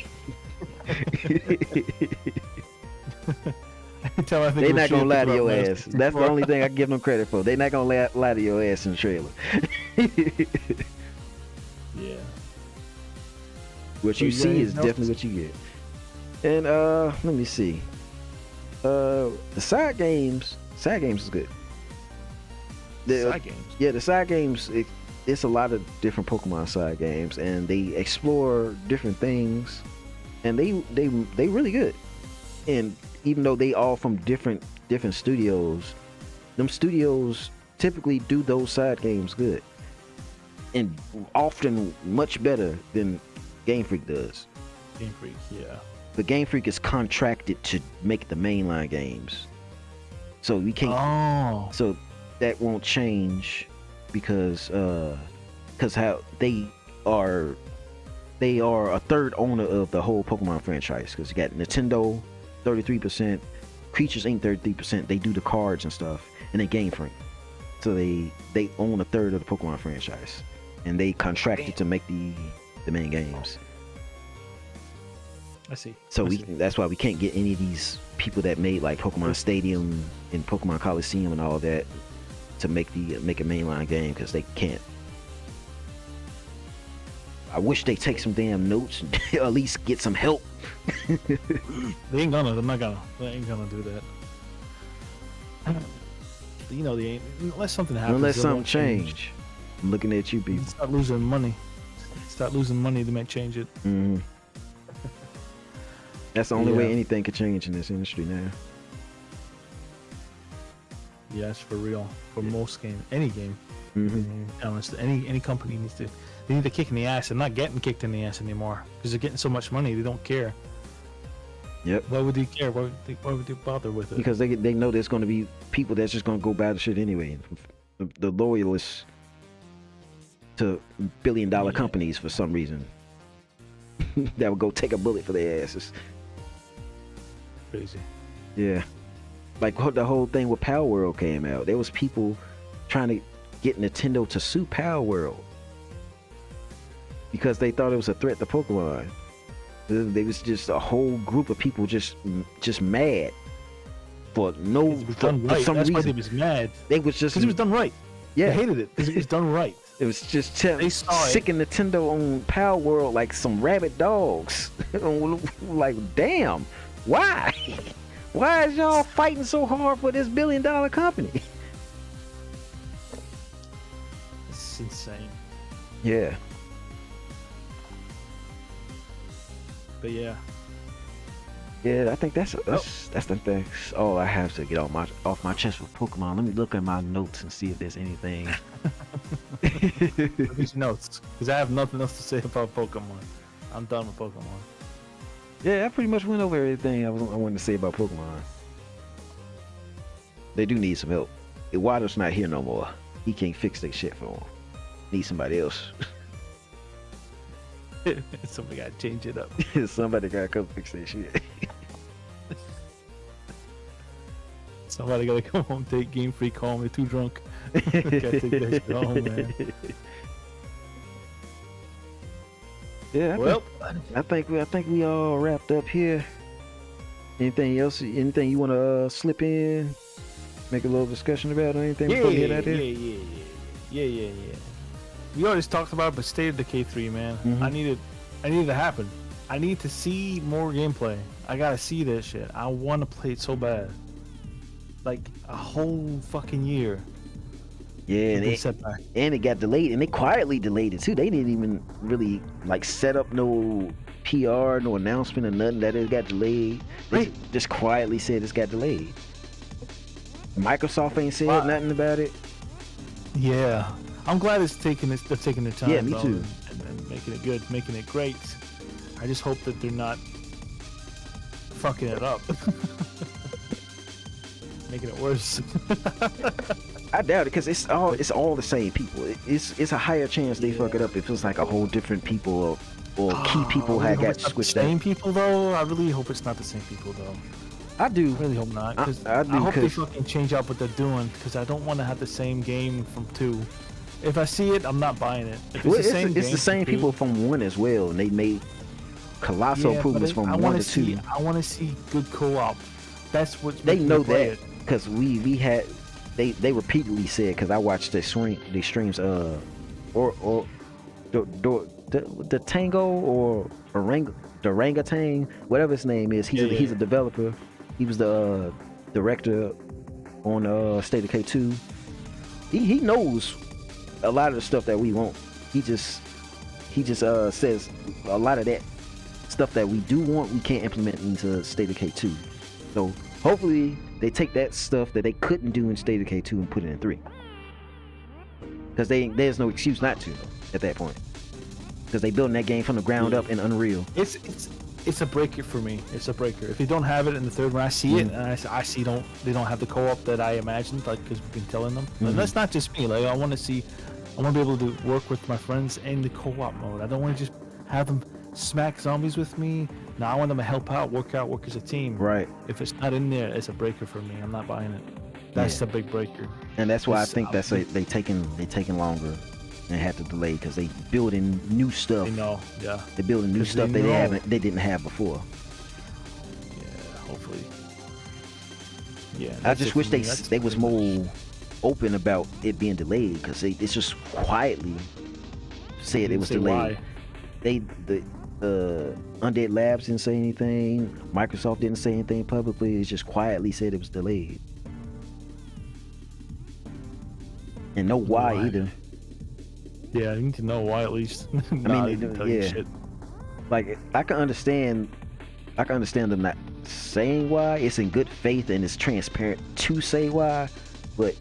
Tell I think They it was not gonna shit lie to throughout your last ass. That's the only thing I give them credit for. They not gonna lie to your ass in the trailer. Yeah. What you So see you is know- definitely what you get. And let me see. The side games is good. Side games. Yeah, the side games. It's a lot of different Pokemon side games, and they explore different things, and they really good. And even though they all from different studios, them studios typically do those side games good, and often much better than Game Freak does. Game Freak. Yeah. But Game Freak is contracted to make the mainline games, so we can't. Oh. So that won't change because how they are a third owner of the whole Pokemon franchise, because you got Nintendo 33%, Creatures Inc 33%. They do the cards and stuff, and they Game Freak, so they own a third of the Pokemon franchise, and they contracted to make the main games. I see. So I see. that's why we can't get any of these people that made like Pokemon Stadium and Pokemon Coliseum and all that to make a mainline game, because they can't. I wish they take some damn notes and at least get some help. They ain't gonna. They're not gonna. They ain't gonna do that. You know, they ain't. Unless something happens. Unless they something won't change. I'm looking at you people. Start losing money. Start losing money. They might change it. Mhm. That's the only way Yeah. anything could change in this industry now. Yes, for real. For most game, any game. Hmm. Honest, any company needs to. They need to kick in the ass. They're not getting kicked in the ass anymore because they're getting so much money. They don't care. Yep. Why would they care? Why would they bother with it? Because they know there's going to be people that's just going to go buy the shit anyway. The loyalists to billion-dollar Yeah. companies for some reason that would go take a bullet for their asses. Crazy. Yeah, like the whole thing with Power World came out. There was people trying to get Nintendo to sue Power World because they thought it was a threat to Pokemon. There was just a whole group of people just mad for no It was done right. some That's why reason. they was mad. They was just Because it was done right. yeah. They hated it because it was done right. It was just They saw it. sicking Nintendo on Power World like some rabid dogs. Like, damn, why? Why is y'all fighting so hard for this $1 billion company? It's insane. Yeah. But yeah. Yeah, I think that's the thing. Oh, I have to get off my chest with Pokemon. Let me look at my notes and see if there's anything. These notes, because I have nothing else to say about Pokemon. I'm done with Pokemon. Yeah, I pretty much went over everything I wanted to say about Pokemon. They do need some help. Iwata's not here no more. He can't fix their shit for them. Need somebody else. Somebody gotta change it up. Somebody gotta come fix their shit. Somebody gotta come home, take Game Freak home. They're too drunk. Gotta take that shit home, man. Yeah, I think we all wrapped up here. Anything else? Anything you want to slip in? Make a little discussion about or anything before we head out there? Yeah. We already talked about it, but State of Decay 3, man. Mhm. I need it to happen. I need to see more gameplay. I gotta see this shit. I want to play it so bad. Like a whole fucking year. Yeah, and it got delayed, and they quietly delayed it too. They didn't even really like set up no PR, no announcement or nothing that it got delayed. They Right. just quietly said it's got delayed. Microsoft ain't said Wow. nothing about it. Yeah, I'm glad they're taking their time. Yeah, me though, too. and making it good, making it great. I just hope that they're not fucking it up, making it worse. I doubt it because it's all the same people. It's a higher chance they fuck it up if it's like a whole different people or key people I really had hope got it's not the switched same out. people though. I really hope it's not the same people though. I do. I really hope not. 'Cause I I do, hope they 'cause- fucking change up what they're doing because I don't want to have the same game from 2. If I see it, I'm not buying it. If Well, it's the same it's the game same from 2, people from 1 as well, and they made colossal yeah, improvements but from I 1 wanna to 2. see, I want to see good co-op. That's what They makes me know play that it. because we had they repeatedly said, because I watched the streams or the Tango or Orangutan, whatever his name is. He's a developer. He was the director on State of K2. He knows a lot of the stuff that we want. He just says a lot of that stuff that we do want we can't implement into State of K2. So hopefully they take that stuff that they couldn't do in State of K2 and put it in 3. Because there's no excuse not to at that point. Because they building that game from the ground up in Unreal. It's a breaker for me. It's a breaker. If you don't have it in the 3rd, when I see it, and I see they don't have the co-op that I imagined, like because we've been telling them. And that's not just me. Like I want to be able to work with my friends in the co-op mode. I don't want to just have them smack zombies with me. No, I want them to help out, work as a team. Right. If it's not in there, it's a breaker for me. I'm not buying it. That's the big breaker. And that's why I think they taking longer and had to delay because they building new stuff. I know, yeah. They're building new stuff they they didn't have before. Yeah, hopefully. Yeah. I just wish they was more open about it being delayed because it's just quietly said it was delayed. Why. The Undead Labs didn't say anything. Microsoft didn't say anything publicly. It just quietly said it was delayed. And no why either. Yeah, you need to know why at least. I mean, they didn't tell you shit. Like I can understand them not saying why. It's in good faith and it's transparent to say why, but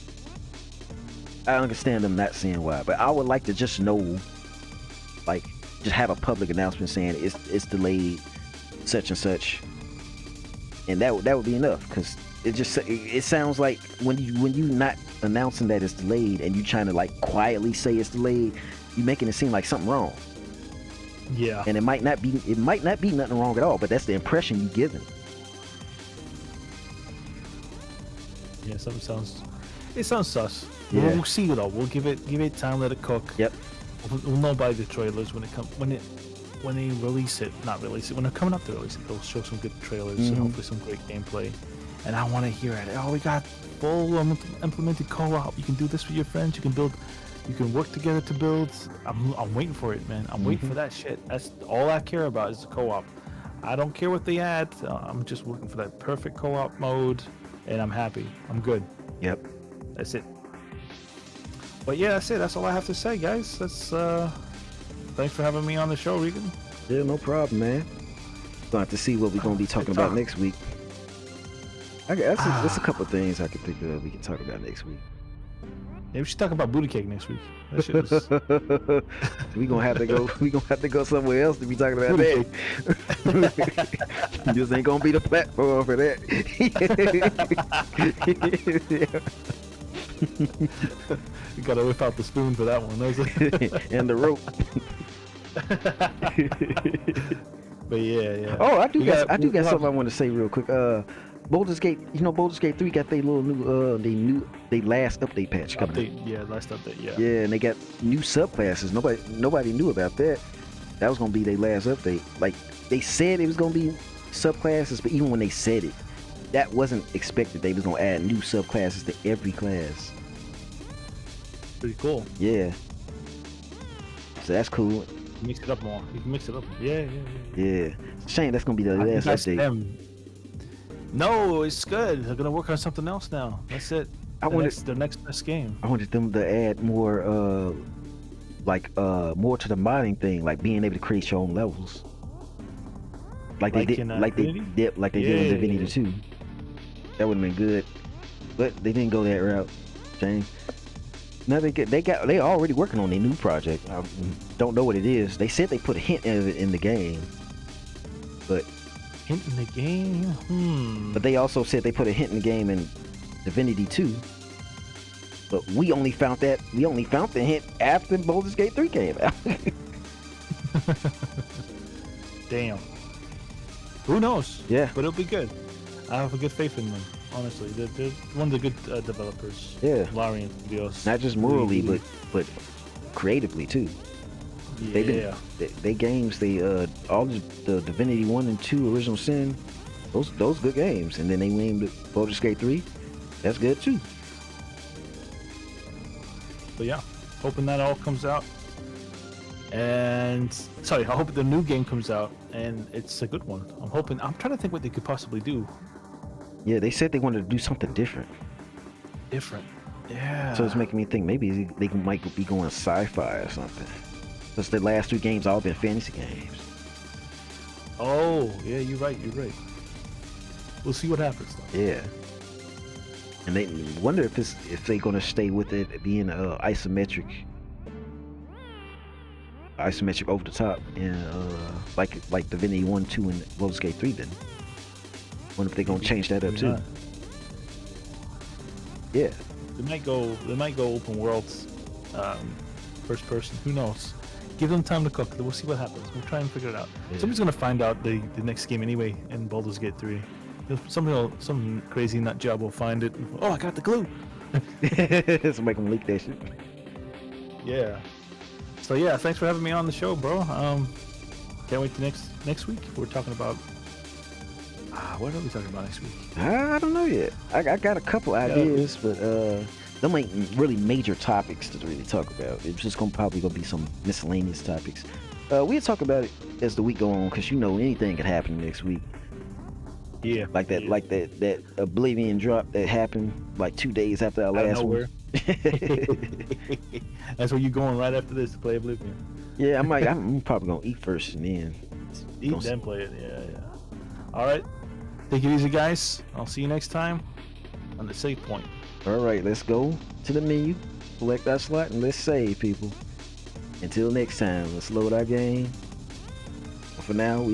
I understand them not saying why. But I would like to just know, like, just have a public announcement saying it's delayed, such and such, and that would be enough. Because it sounds like when you not announcing that it's delayed and you trying to like quietly say it's delayed, you making it seem like something wrong. Yeah. And it might not be nothing wrong at all, but that's the impression you giving. Yeah, something sounds sus. Yeah. We'll see it all. We'll give it time, let it cook. Yep. We'll know by the trailers when they release it. Not release it when they're coming up to release it. They'll show some good trailers and hopefully some great gameplay. And I want to hear it. Oh, we got full implemented co-op. You can do this with your friends. You can build. You can work together to build. I'm waiting for it, man. I'm waiting for that shit. That's all I care about is the co-op. I don't care what they add. I'm just looking for that perfect co-op mode, and I'm happy. I'm good. Yep. That's it. But yeah, that's it. That's all I have to say, guys. That's thanks for having me on the show, Regan. Yeah, no problem, man. Gonna have to see what we're gonna be talking about next week. That's a couple things I could think of we can talk about next week. Yeah, we should talk about booty cake next week. That shit was... we gonna have to go. We gonna have to go somewhere else to be talking about that. This ain't gonna be the platform for that. You gotta whip out the spoon for that one. And the rope. But yeah. Oh, I do got something I want to say real quick. Baldur's Gate, Baldur's Gate 3 got their little new, they last update patch coming. Last update, yeah. Yeah, and they got new subclasses. Nobody knew about that. That was gonna be their last update. Like they said it was gonna be subclasses, but even when they said it, that wasn't expected. They was gonna add new subclasses to every class. Pretty cool. Yeah. So that's cool. Mix it up more. You can mix it up. Yeah. Yeah. Shame that's gonna be the last update. No, it's good. They're gonna work on something else now. That's it. The next best game. I wanted them to add more, more to the modding thing, like being able to create your own levels, like they did in Divinity 2. That would have been good, but they didn't go that route. Shame. Now they already working on a new project. I don't know what it is. They said they put a hint of it in the game, but. Hint in the game? But they also said they put a hint in the game in Divinity 2. But we only found the hint after Baldur's Gate 3 came out. Damn. Who knows? Yeah. But it'll be good. I have a good faith in them, honestly. They're one of the good developers. Yeah. Larian Studios. Not just morally, but creatively too. Yeah. They games, all the Divinity 1 and 2 Original Sin, those good games, and then they named it Baldur's Gate 3. That's good too. But yeah, hoping that all comes out. And I hope the new game comes out and it's a good one. I'm trying to think what they could possibly do. Yeah, they said they wanted to do something different. Yeah. So it's making me think maybe they might be going sci-fi or something. Because the last 2 games all been fantasy games. Oh, yeah, you're right. We'll see what happens though. Yeah. And they wonder if they're gonna stay with it being isometric over the top, and like Divinity 1, 2, and Baldur's Gate 3 then. Wonder if they're gonna change that up too. Yeah. They might go open worlds, first person. Who knows? Give them time to cook. We'll see what happens. We'll try and figure it out. Yeah. Somebody's gonna find out the next game anyway in Baldur's Gate 3. Some crazy nut job will find it. Oh, I got the glue. So make them leak that shit. Yeah. So yeah, thanks for having me on the show, bro. Can't wait to next week. We're talking about. What are we talking about next week? I don't know yet. I got a couple ideas, but them ain't really major topics to really talk about. It's just probably gonna be some miscellaneous topics. We'll talk about it as the week go on, because anything could happen next week. Yeah. Like that Oblivion drop that happened like 2 days after our last one. That's where you going right after this to play Oblivion. Yeah, I'm probably gonna eat first and then eat then play it. Yeah. All right. Take it easy, guys. I'll see you next time on the save point. All right, let's go to the menu, select our slot, and let's save, people. Until next time, let's load our game. For now, we